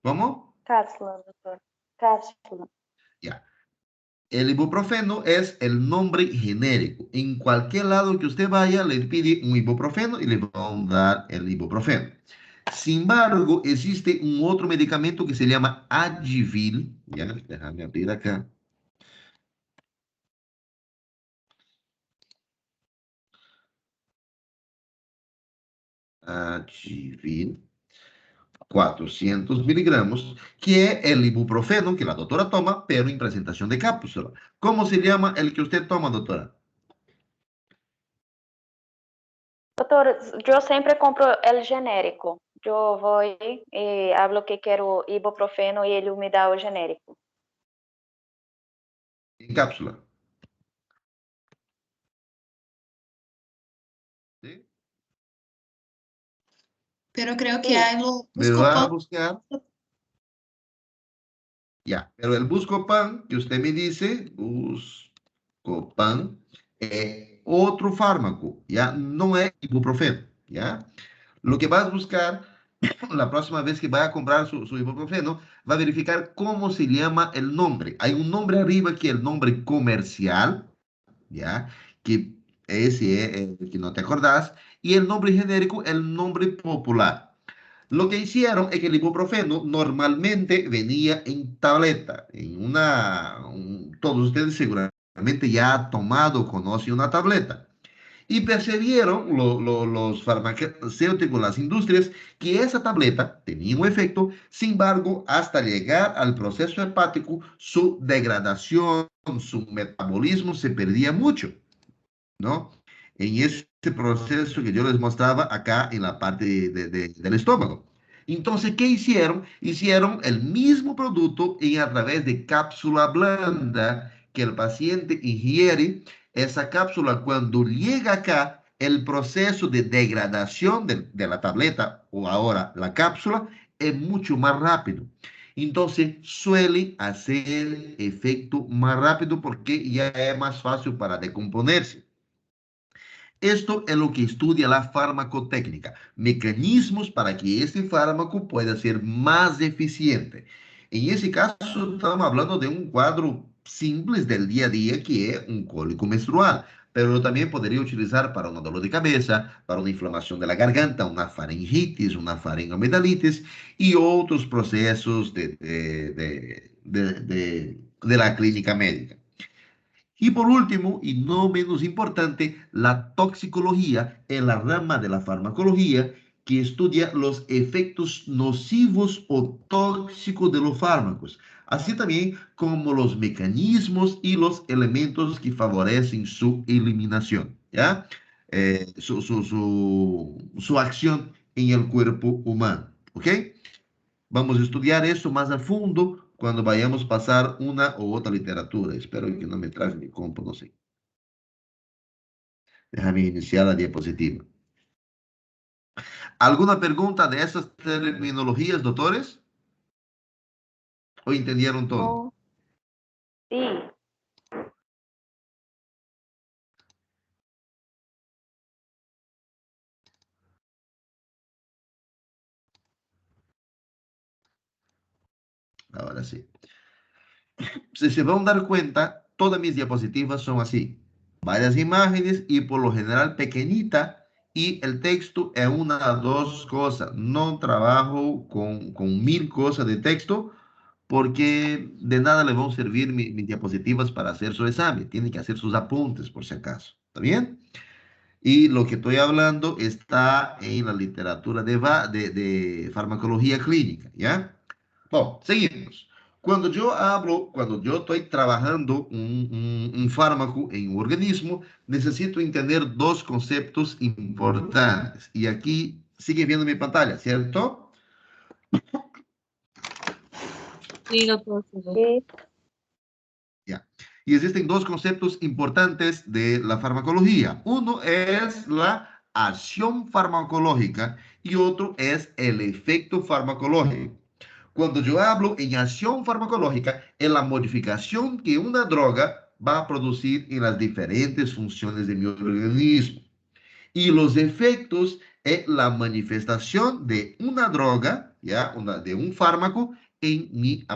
¿Cómo? Cápsula, doctor. Cápsula. Ya. El ibuprofeno es el nombre genérico. En cualquier lado que usted vaya, le pide un ibuprofeno y le van a dar el ibuprofeno. Sin embargo, existe un otro medicamento que se llama Advil. Ya, déjame abrir acá. Advil, 400 miligramos, que es el ibuprofeno que la doctora toma, pero en presentación de cápsula. ¿Cómo se llama el que usted toma, doctora? Doutor, eu sempre compro el genérico. Eu vou e hablo que quero ibuprofeno e ele me dá o genérico. En cápsula. ¿Sí? Pero creo que Sí. hay los Me va a Buscopan. buscar. Ya, pero el Buscopan que usted me dice, Buscopan, otro fármaco, ya, no es ibuprofeno, ya. Lo que vas a buscar la próxima vez que vaya a comprar su ibuprofeno, va a verificar cómo se llama el nombre. Hay un nombre arriba que es el nombre comercial, ya, que ese es el que no te acordás, y el nombre genérico, el nombre popular. Lo que hicieron es que el ibuprofeno normalmente venía en tableta, todos ustedes seguramente ya han tomado, conocen una tableta. Y percibieron los farmacéuticos, las industrias, que esa tableta tenía un efecto, sin embargo, hasta llegar al proceso hepático, su degradación, su metabolismo se perdía mucho, ¿no? en ese proceso que yo les mostraba acá en la parte del estómago. Entonces, ¿qué hicieron? Hicieron el mismo producto a través de cápsula blanda que el paciente ingiere. Esa cápsula, cuando llega acá, el proceso de degradación de la tableta o ahora la cápsula es mucho más rápido. Entonces suele hacer efecto más rápido porque ya es más fácil para decomponerse. Esto es lo que estudia la farmacotécnica, mecanismos para que este fármaco pueda ser más eficiente. En ese caso, estamos hablando de un cuadro simple del día a día que es un cólico menstrual, pero también podría utilizar para un dolor de cabeza, para una inflamación de la garganta, una faringitis, una faringoamidalitis y otros procesos de la clínica médica. Y por último, y no menos importante, la toxicología es la rama de la farmacología que estudia los efectos nocivos o tóxicos de los fármacos, así también como los mecanismos y los elementos que favorecen su eliminación, ¿ya? Su acción en el cuerpo humano, ¿ok? Vamos a estudiar eso más a fondo cuando vayamos a pasar una u otra literatura. Espero que no me traje mi compu, no sé. Déjame iniciar la diapositiva. ¿Alguna pregunta de esas terminologías, doctores? ¿O entendieron todo? No. Sí. Ahora sí. Si se van a dar cuenta, todas mis diapositivas son así. Varias imágenes y por lo general pequeñita y el texto es una o dos cosas. No trabajo con 1000 cosas de texto porque de nada le van a servir mis diapositivas para hacer su examen. Tiene que hacer sus apuntes por si acaso. ¿Está bien? Y lo que estoy hablando está en la literatura de farmacología clínica, ¿ya? Bueno, seguimos. Cuando yo estoy trabajando un fármaco en un organismo, necesito entender dos conceptos importantes. Y aquí sigue viendo mi pantalla, ¿cierto? Sí, doctor. Sí. Sí. Ya. Y existen dos conceptos importantes de la farmacología. Uno es la acción farmacológica y otro es el efecto farmacológico. Cuando yo hablo en acción farmacológica, es la modificación que una droga va a producir en las diferentes funciones de mi organismo. Y los efectos es la manifestación de una droga, ¿ya? De un fármaco en mi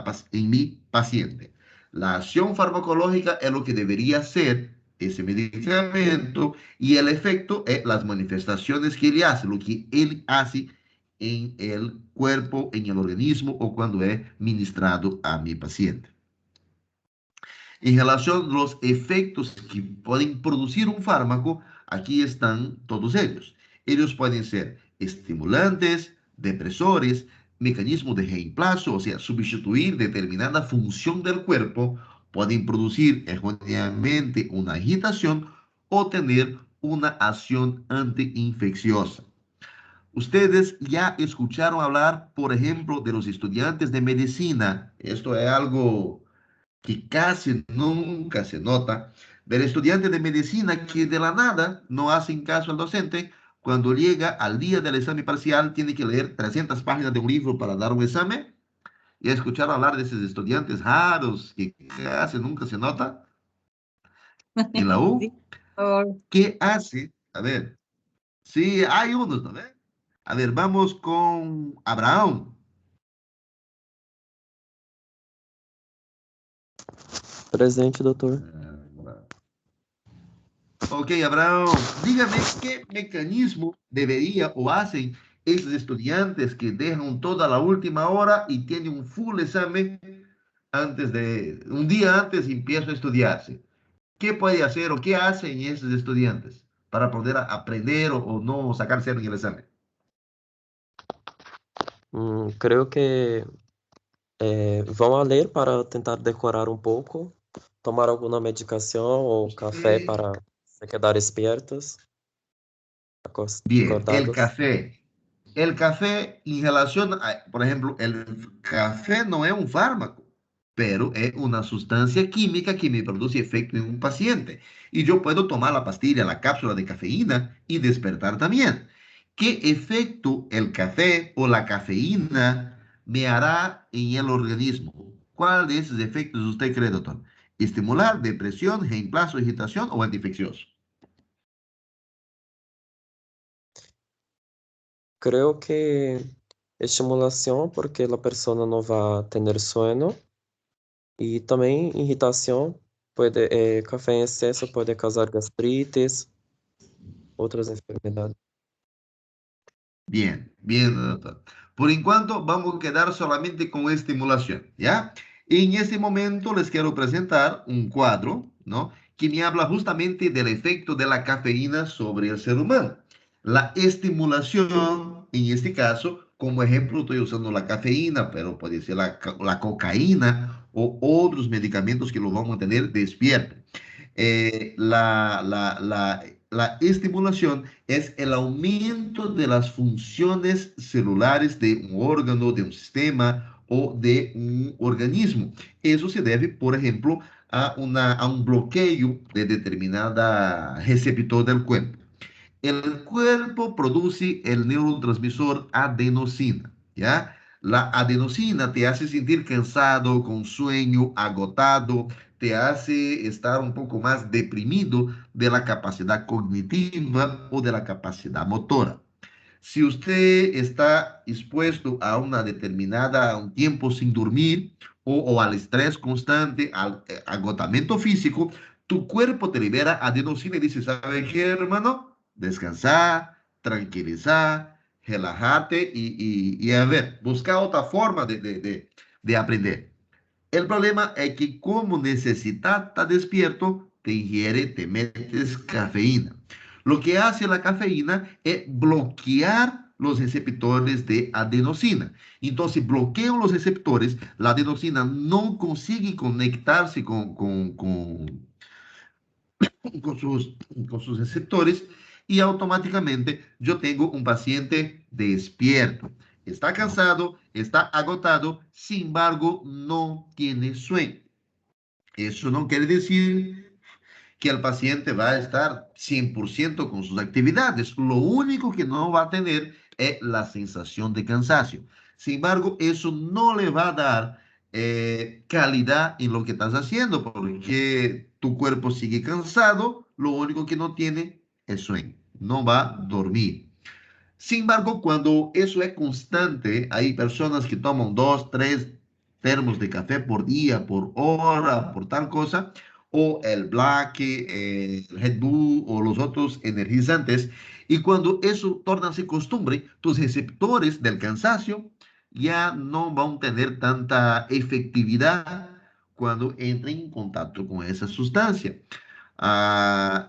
paciente. La acción farmacológica es lo que debería ser ese medicamento y el efecto es las manifestaciones que él hace, lo que él hace en el cuerpo, en el organismo o cuando es ministrado a mi paciente. En relación a los efectos que pueden producir un fármaco, aquí están todos ellos. Ellos pueden ser estimulantes, depresores, mecanismos de reemplazo, o sea, sustituir determinada función del cuerpo, pueden producir erróneamente una agitación o tener una acción antiinfecciosa. Ustedes ya escucharon hablar, por ejemplo, de los estudiantes de medicina. Esto es algo que casi nunca se nota, del estudiante de medicina que de la nada no hacen caso al docente. Cuando llega al día del examen parcial, tiene que leer 300 páginas de un libro para dar un examen. Y escuchar hablar de esos estudiantes raros que casi nunca se nota en la Sí, U. doctor. ¿Qué hace? A ver, sí, hay unos, ¿no ves? A ver, vamos con Abraham. Presente, doutor. Ok, Abraham, dígame qué mecanismo debería o hacen esos estudiantes que dejan toda la última hora y tienen un full examen un día antes empieza a estudiarse. ¿Qué puede hacer o qué hacen esos estudiantes para poder aprender o no sacar cero en el examen? Creio que vão a ler para tentar decorar um pouco, tomar alguma medicação ou café para se quedar espertos. Bien, el acordados. café. El café, en relación a, por ejemplo, el café no es un fármaco, pero es una sustancia química que me produce efecto en un paciente. Y yo puedo tomar la pastilla, la cápsula de cafeína y despertar también. ¿Qué efecto el café o la cafeína me hará en el organismo? ¿Cuál de esos efectos usted cree, doctor? ¿Estimular, depresión, reemplazo, agitación o antiinfeccioso? Creo que estimulación, porque la persona no va a tener sueño. Y también irritación, café en exceso puede causar gastritis, otras enfermedades. Bien, bien, doctor. Por enquanto, vamos a quedar solamente con estimulación, ¿ya? En este momento les quiero presentar un cuadro, ¿no? Que me habla justamente del efecto de la cafeína sobre el ser humano. La estimulación, en este caso, como ejemplo, estoy usando la cafeína, pero puede ser la cocaína o otros medicamentos que lo vamos a tener despierto. La estimulación es el aumento de las funciones celulares de un órgano, de un sistema o de un organismo. Eso se debe, por ejemplo, a un bloqueo de determinada receptor del cuerpo. El cuerpo produce el neurotransmisor adenosina, ¿ya? La adenosina te hace sentir cansado, con sueño, agotado, te hace estar un poco más deprimido de la capacidad cognitiva o de la capacidad motora. Si usted está expuesto a una determinada, a un tiempo sin dormir o al estrés constante, al agotamiento físico, tu cuerpo te libera adenosina y dice, ¿sabe qué, hermano? Descansar, tranquilizar, relajarte y a ver, buscar otra forma de aprender. El problema es que como necesitas estar despierto, te ingiere, te metes cafeína. Lo que hace la cafeína es bloquear los receptores de adenosina. Entonces, bloquean los receptores, la adenosina no consigue conectarse con sus, con sus receptores y automáticamente yo tengo un paciente despierto. Está cansado, está agotado, sin embargo, no tiene sueño. Eso no quiere decir que el paciente va a estar 100% con sus actividades. Lo único que no va a tener es la sensación de cansancio. Sin embargo, eso no le va a dar calidad en lo que estás haciendo, porque tu cuerpo sigue cansado, lo único que no tiene es sueño, no va a dormir. Sin embargo, cuando eso es constante, hay personas que toman 2, 3 termos de café por día, por hora, por tal cosa, o el Black, el Red Bull o los otros energizantes. Y cuando eso torna a ser costumbre, tus receptores del cansancio ya no van a tener tanta efectividad cuando entren en contacto con esa sustancia.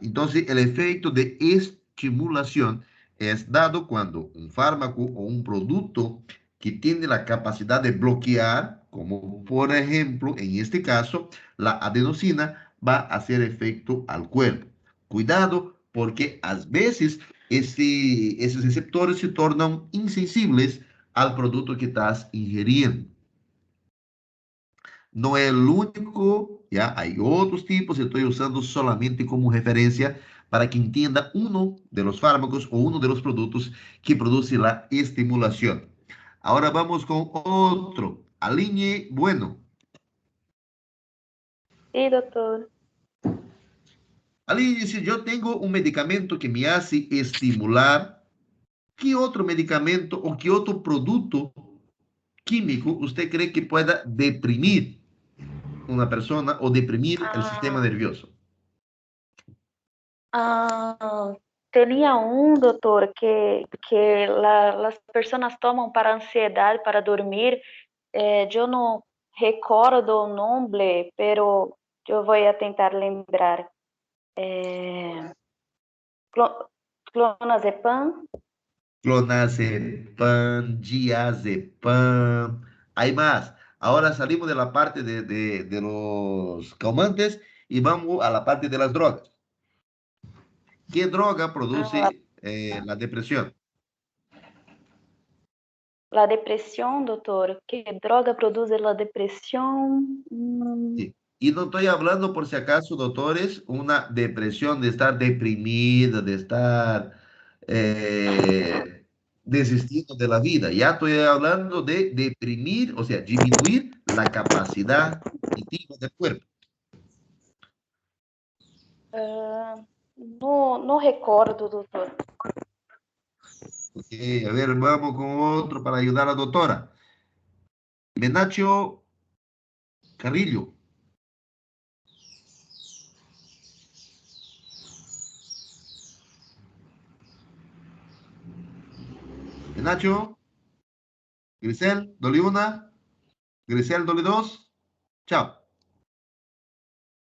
Entonces, el efecto de estimulación es dado cuando un fármaco o un producto que tiene la capacidad de bloquear, como por ejemplo en este caso la adenosina, va a hacer efecto al cuerpo. Cuidado porque a veces esos receptores se tornan insensibles al producto que estás ingiriendo. No es el único, ya hay otros tipos, estoy usando solamente como referencia para que entienda uno de los fármacos o uno de los productos que produce la estimulación. Ahora vamos con otro. Alinee Bueno. Sí, doctor. Alinee, si yo tengo un medicamento que me hace estimular, ¿qué otro medicamento o qué otro producto químico usted cree que pueda deprimir una persona o deprimir el sistema nervioso? Tenía un doctor que las personas toman para ansiedad, para dormir. Yo no recuerdo el nombre, pero yo voy a tentar lembrar. Clonazepam. Clonazepam, diazepam. Hay más. Ahora salimos de la parte de los calmantes y vamos a la parte de las drogas. ¿Qué droga produce la depresión. La depresión, doutor, ¿qué droga produce la depresión? Sí. Y no estoy hablando, por si acaso, doctores, una depresión de estar deprimida, de estar desistiendo de la vida. Ya estoy hablando de deprimir, o sea, disminuir la capacidad cognitiva del cuerpo. No recordo, doutor. Ok, a ver, vamos con otro para ayudar a la doctora. Menacho Carrillo. Menacho. Grisel, dole una. Grisel, dole dos. Chao.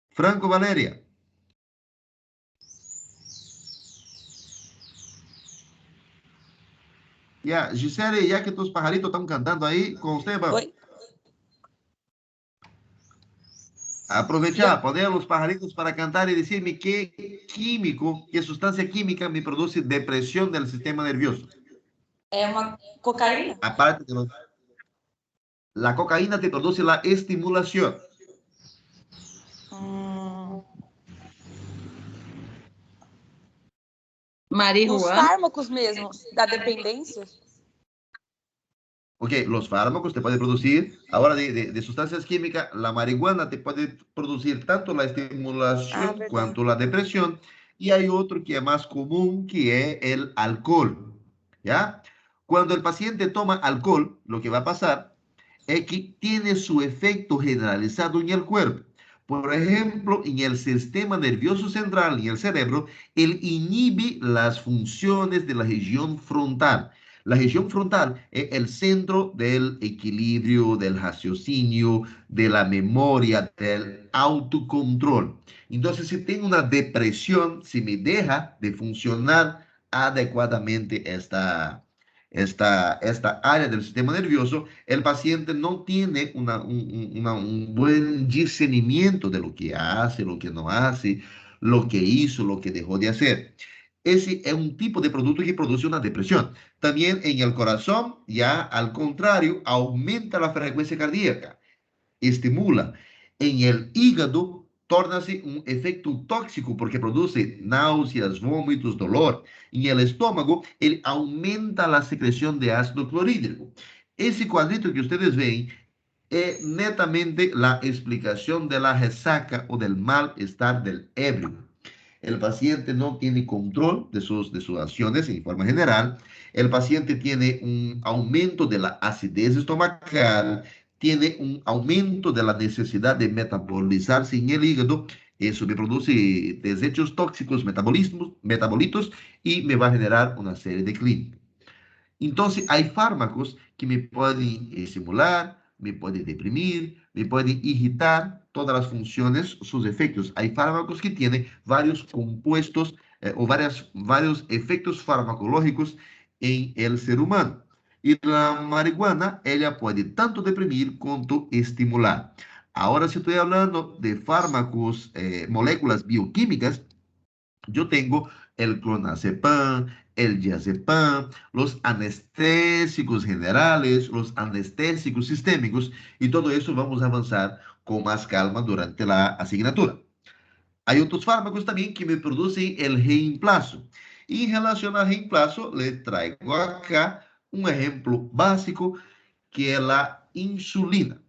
Franco Valeria. Ya, Gisele, ya que tus pajaritos están cantando ahí, con usted vamos. Oi? Aprovechar, poner a los pajaritos para cantar y decirme qué químico, qué sustancia química me produce depresión del sistema nervioso. É uma cocaína? Aparte de la cocaína te produce la estimulación. Hum, Os Marihuana. fármacos mesmo, da dependência? Ok, los fármacos te pueden producir, ahora de sustancias químicas, la marihuana te puede producir tanto la estimulación Verdade. cuanto la depresión, y hay otro que es más común, que es el alcohol, ¿ya? Cuando el paciente toma alcohol, lo que va a pasar es que tiene su efecto generalizado en el cuerpo. Por ejemplo, en el sistema nervioso central, en el cerebro, él inhibe las funciones de la región frontal. La región frontal es el centro del equilibrio, del raciocinio, de la memoria, del autocontrol. Entonces, si tengo una depresión, si me deja de funcionar adecuadamente esta área del sistema nervioso, el paciente no tiene un buen discernimiento de lo que hace, lo que no hace, lo que hizo, lo que dejó de hacer. Ese es un tipo de producto que produce una depresión. También en el corazón, ya al contrario, aumenta la frecuencia cardíaca, estimula. En el hígado, torna-se un efecto tóxico porque produce náuseas, vómitos, dolor. En el estómago, él aumenta la secreción de ácido clorhídrico. Ese cuadrito que ustedes ven es netamente la explicación de la resaca o del malestar del ebrio. El paciente no tiene control de sus acciones en forma general. El paciente tiene un aumento de la acidez estomacal, tiene un aumento de la necesidad de metabolizarse en el hígado. Eso me produce desechos tóxicos, metabolitos, y me va a generar una serie de clínicas. Entonces, hay fármacos que me pueden estimular, me pueden deprimir, me pueden irritar todas las funciones, sus efectos. Hay fármacos que tienen varios compuestos o varios efectos farmacológicos en el ser humano. Y la marihuana, ella puede tanto deprimir como estimular. Ahora, si estoy hablando de fármacos, moléculas bioquímicas, yo tengo el clonazepam, el diazepam, los anestésicos generales, los anestésicos sistémicos, y todo eso vamos a avanzar con más calma durante la asignatura. Hay otros fármacos también que me producen el reemplazo. Y en relación al reemplazo, le traigo acá un ejemplo básico que es la insulina.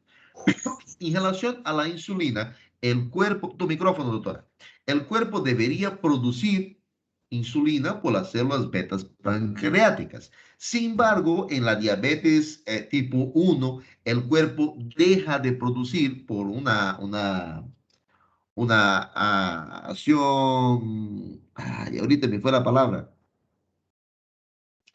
En relación a la insulina, el cuerpo, tu micrófono, doctora, el cuerpo debería producir insulina por las células betas pancreáticas. Sin embargo, en la diabetes tipo 1, el cuerpo deja de producir por una acción, ay, ahorita me fue la palabra,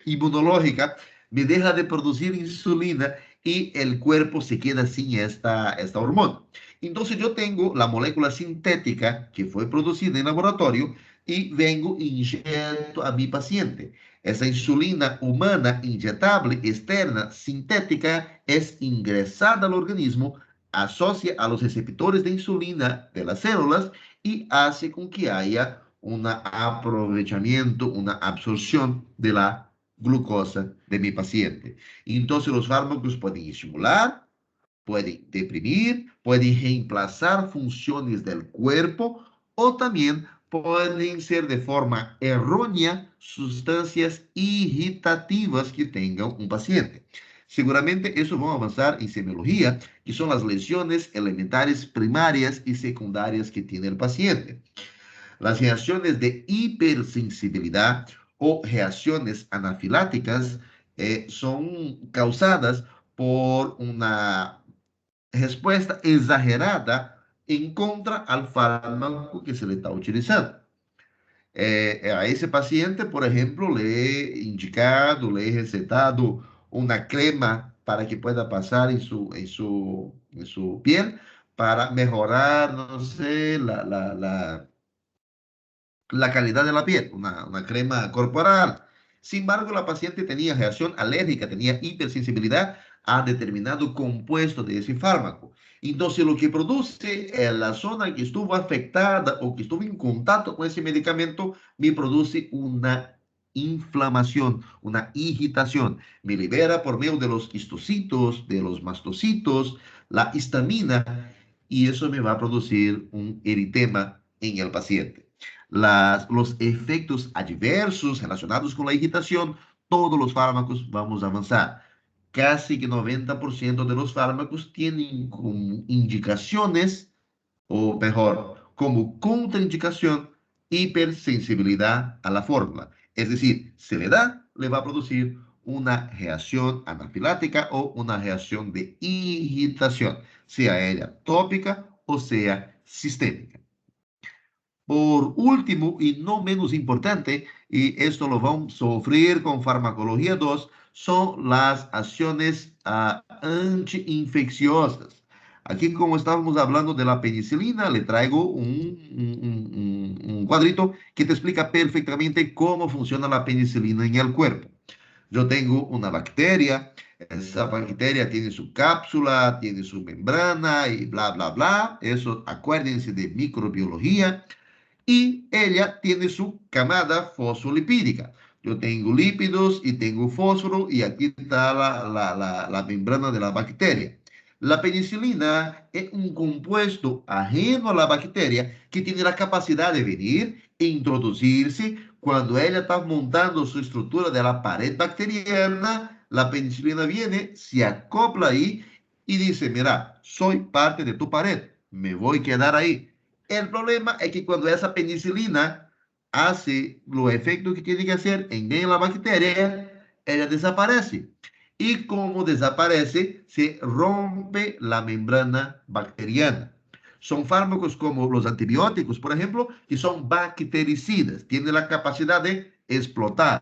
inmunológica, me deja de producir insulina y el cuerpo se queda sin esta hormona. Entonces yo tengo la molécula sintética que fue producida en laboratorio y vengo e inyecto a mi paciente. Esa insulina humana inyectable externa sintética es ingresada al organismo, asocia a los receptores de insulina de las células y hace con que haya un aprovechamiento, una absorción de la glucosa de mi paciente. Entonces, los fármacos pueden estimular, pueden deprimir, pueden reemplazar funciones del cuerpo o también pueden ser de forma errónea sustancias irritativas que tenga un paciente. Seguramente eso va a avanzar en semiología, que son las lesiones elementares primarias y secundarias que tiene el paciente. Las reacciones de hipersensibilidad o reacciones anafiláticas son causadas por una respuesta exagerada en contra al fármaco que se le está utilizando. A ese paciente, por ejemplo, le he indicado, le he recetado una crema para que pueda pasar en su piel para mejorar, no sé, la calidad de la piel, una crema corporal. Sin embargo, la paciente tenía reacción alérgica, tenía hipersensibilidad a determinado compuesto de ese fármaco. Entonces, lo que produce en la zona que estuvo afectada o que estuvo en contacto con ese medicamento, me produce una inflamación, una irritación. Me libera por medio de los histocitos, de los mastocitos, la histamina, y eso me va a producir un eritema en el paciente. Los efectos adversos relacionados con la irritación, todos los fármacos vamos a avanzar. Casi que 90% de los fármacos tienen como indicaciones, o mejor, como contraindicación, hipersensibilidad a la fórmula. Es decir, se le da, le va a producir una reacción anafilática o una reacción de irritación, sea ella tópica o sea sistémica. Por último, y no menos importante, y esto lo vamos a sufrir con farmacología 2, son las acciones antiinfecciosas. Aquí, como estábamos hablando de la penicilina, le traigo un cuadrito que te explica perfectamente cómo funciona la penicilina en el cuerpo. Yo tengo una bacteria, esa bacteria tiene su cápsula, tiene su membrana y bla, bla, bla. Eso, acuérdense de microbiología. Y ella tiene su camada fosfolipídica. Yo tengo lípidos y tengo fósforo y aquí está la membrana de la bacteria. La penicilina es un compuesto ajeno a la bacteria que tiene la capacidad de venir e introducirse cuando ella está montando su estructura de la pared bacteriana. La penicilina viene, se acopla ahí y dice, mira, soy parte de tu pared, me voy a quedar ahí. El problema es que cuando esa penicilina hace los efectos que tiene que hacer en medio de la bacteria, ella desaparece. Y como desaparece, se rompe la membrana bacteriana. Son fármacos como los antibióticos, por ejemplo, que son bactericidas. Tienen la capacidad de explotar,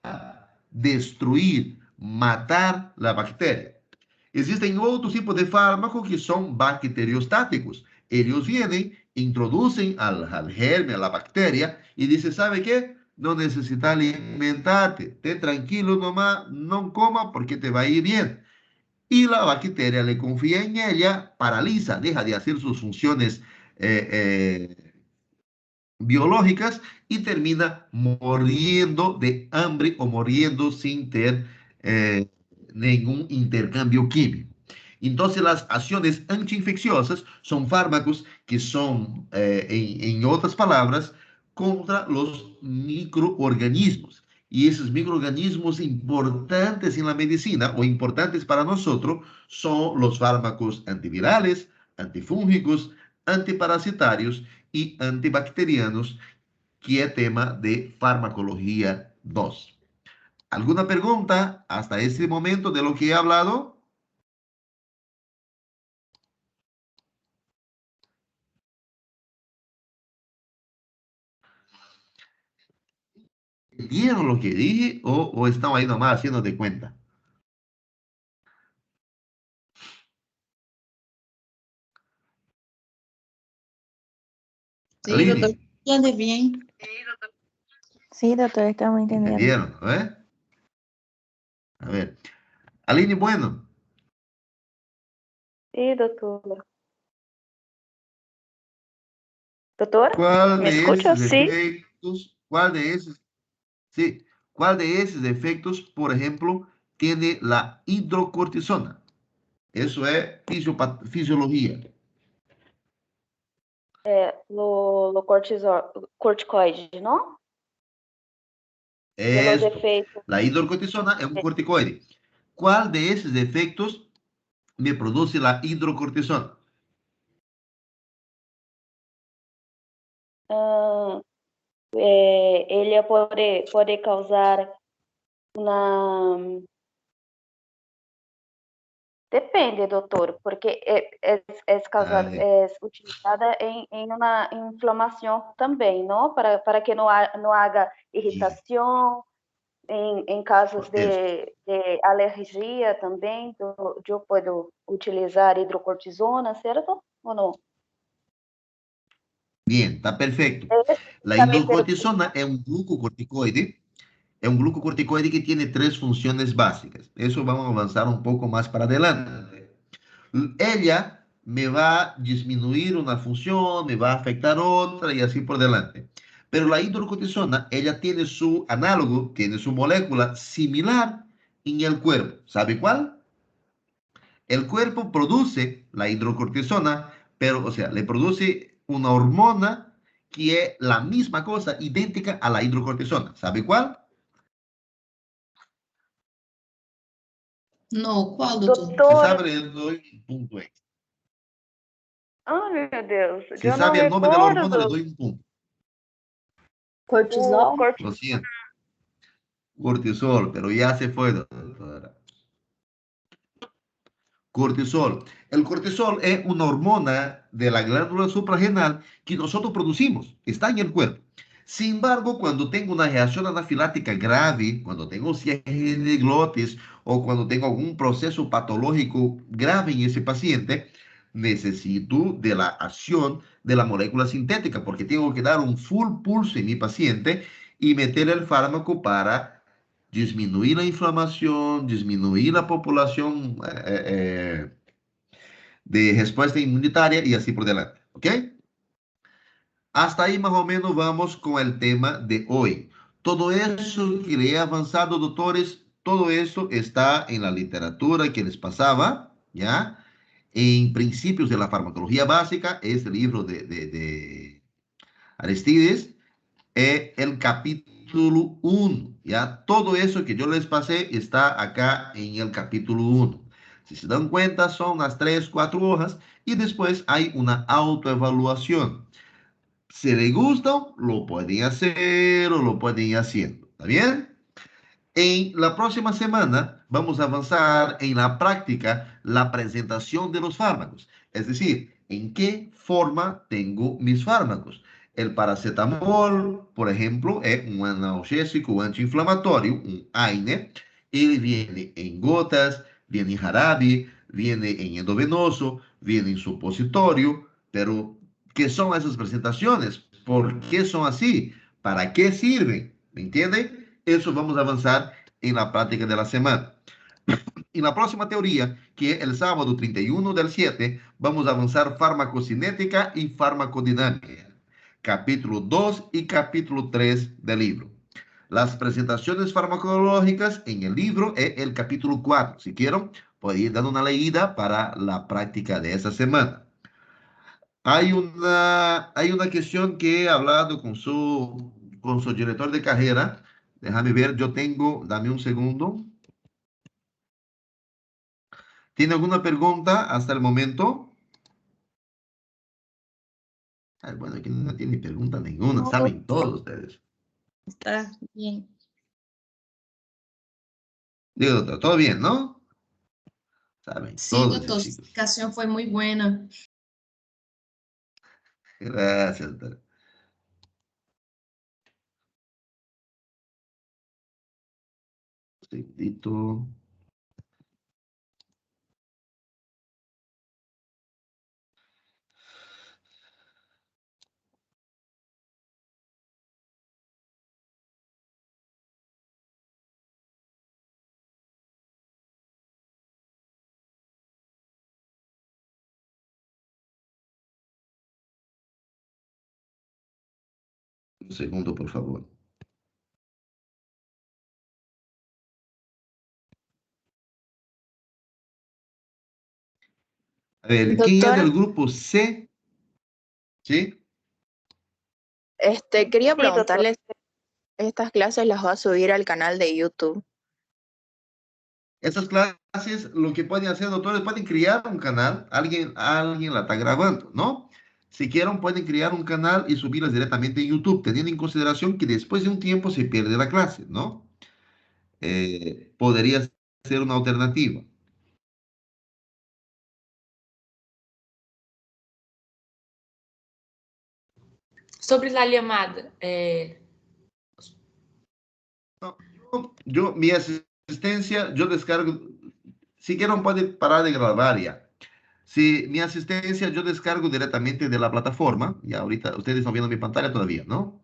destruir, matar la bacteria. Existen otros tipos de fármacos que son bacteriostáticos. Ellos vienen, introducen al germen, a la bacteria, y dicen, ¿sabe qué? No necesitas alimentarte, te tranquilo nomás, no coma porque te va a ir bien. Y la bacteria le confía en ella, paraliza, deja de hacer sus funciones biológicas y termina muriendo de hambre o muriendo sin tener ningún intercambio químico. Entonces, las acciones antiinfecciosas son fármacos que son, en otras palabras, contra los microorganismos. Y esos microorganismos importantes en la medicina o importantes para nosotros son los fármacos antivirales, antifúngicos, antiparasitarios y antibacterianos, que es tema de farmacología 2. ¿Alguna pregunta hasta este momento de lo que he hablado? ¿Vieron lo que dije o están ahí nomás haciendo de cuenta? Sí, doctor, Aline, entiende bien. Sí, doctor, estamos entendiendo. ¿entendieron? A ver. Aline, bueno, Sí, doctor. Doctor, ¿cuál ¿me es escucha? el Sí. efecto? efectos, sí, cuál de esos efectos, por ejemplo, tiene la hidrocortisona? Eso es fisiología. Lo corticoide, ¿no? De los Esto. efeitos. La hidrocortisona es un corticoide. ¿Cuál de esos efectos me produce la hidrocortisona? Ele pode causar uma. Depende, doutor, porque Ah, é utilizada em uma inflamação também, não? Para que não haja bien, irritação, em casos esto. de alergia também, eu posso utilizar hidrocortisona, certo? Ou não? Bien, está perfecto. Essa La é a minha pergunta. hidrocortisona es un glucocorticoide que tiene tres funciones básicas. Eso vamos a avanzar un poco más para adelante. Ella me va a disminuir una función, me va a afectar otra y así por delante. Pero la hidrocortisona, ella tiene su análogo, tiene su molécula similar en el cuerpo. ¿Sabe cuál? El cuerpo produce la hidrocortisona, pero, o sea, le produce una hormona que es la misma cosa, idéntica a la hidrocortisona. ¿Sabe cuál? No, qual, doutor? Si Doutor, sabe, le doy un punto extra. oh meu Deus, Si eu não sabe el nombre de la hormona, le recordo. doy un punto. O Cortisol? Lo siento. Cortisol, pero ya se fue, doctora. Cortisol. El cortisol es una hormona de la glándula suprarrenal que nosotros producimos, está en el cuerpo. Sin embargo, cuando tengo una reacción anafilática grave, cuando tengo cierre de glotis o cuando tengo algún proceso patológico grave en ese paciente, necesito de la acción de la molécula sintética porque tengo que dar un full pulso en mi paciente y meter el fármaco para disminuir la inflamación, disminuir la población de respuesta inmunitaria y así por delante. ¿Ok? Hasta ahí más o menos vamos con el tema de hoy. Todo eso que le he avanzado, doctores, todo eso está en la literatura que les pasaba, ¿ya? En Principios de la Farmacología Básica, este libro de Aristides, el capítulo 1. ¿Ya? Todo eso que yo les pasé está acá en el capítulo 1. Si se dan cuenta, son las 3, 4 hojas y después hay una autoevaluación. Si les gusta, lo pueden hacer o lo pueden ir haciendo. ¿Está bien? En la próxima semana vamos a avanzar en la práctica, la presentación de los fármacos. Es decir, en qué forma tengo mis fármacos. El paracetamol, por ejemplo, es un analgésico antiinflamatorio, un AINE. Él viene en gotas, viene en jarabe, viene en endovenoso, viene en supositorio. Pero, ¿qué son esas presentaciones? ¿Por qué son así? ¿Para qué sirven? ¿Me entienden? Eso vamos a avanzar en la práctica de la semana. En la próxima teoría, que es el sábado 31 del 7, vamos a avanzar farmacocinética y farmacodinámica. Capítulo 2 y capítulo 3 del libro. Las presentaciones farmacológicas en el libro es el capítulo 4. Si quieren, pueden ir dando una leída para la práctica de esa semana. Hay una cuestión que he hablado con su director de carrera. Déjame ver, yo tengo, dame un segundo. ¿Tiene alguna pregunta hasta el momento? Ay, bueno, aquí no tiene pregunta ninguna, no, saben doutor. todos ustedes. Está bien. Digo, doctor, todo bien, ¿no? Saben Sim, todos, doutor, a chicos. explicação foi muito buena. Gracias, doctor. Un segundito. Un segundo, por favor. A ver, ¿quién es del Doctor, grupo C? ¿Sí? quería Sí, doutor. preguntarle si estas clases las va a subir al canal de YouTube. Esas clases, lo que pueden hacer, doctores, pueden crear un canal, alguien la está grabando, ¿no? Si quieren, pueden crear un canal y subirlas directamente en YouTube, teniendo en consideración que después de un tiempo se pierde la clase, ¿no? Podría ser una alternativa. Sobre la llamada, Mi asistencia, yo descargo, si quieren pueden parar de grabar ya. Si mi asistencia yo descargo directamente de la plataforma, y ahorita ustedes están viendo mi pantalla todavía, ¿no?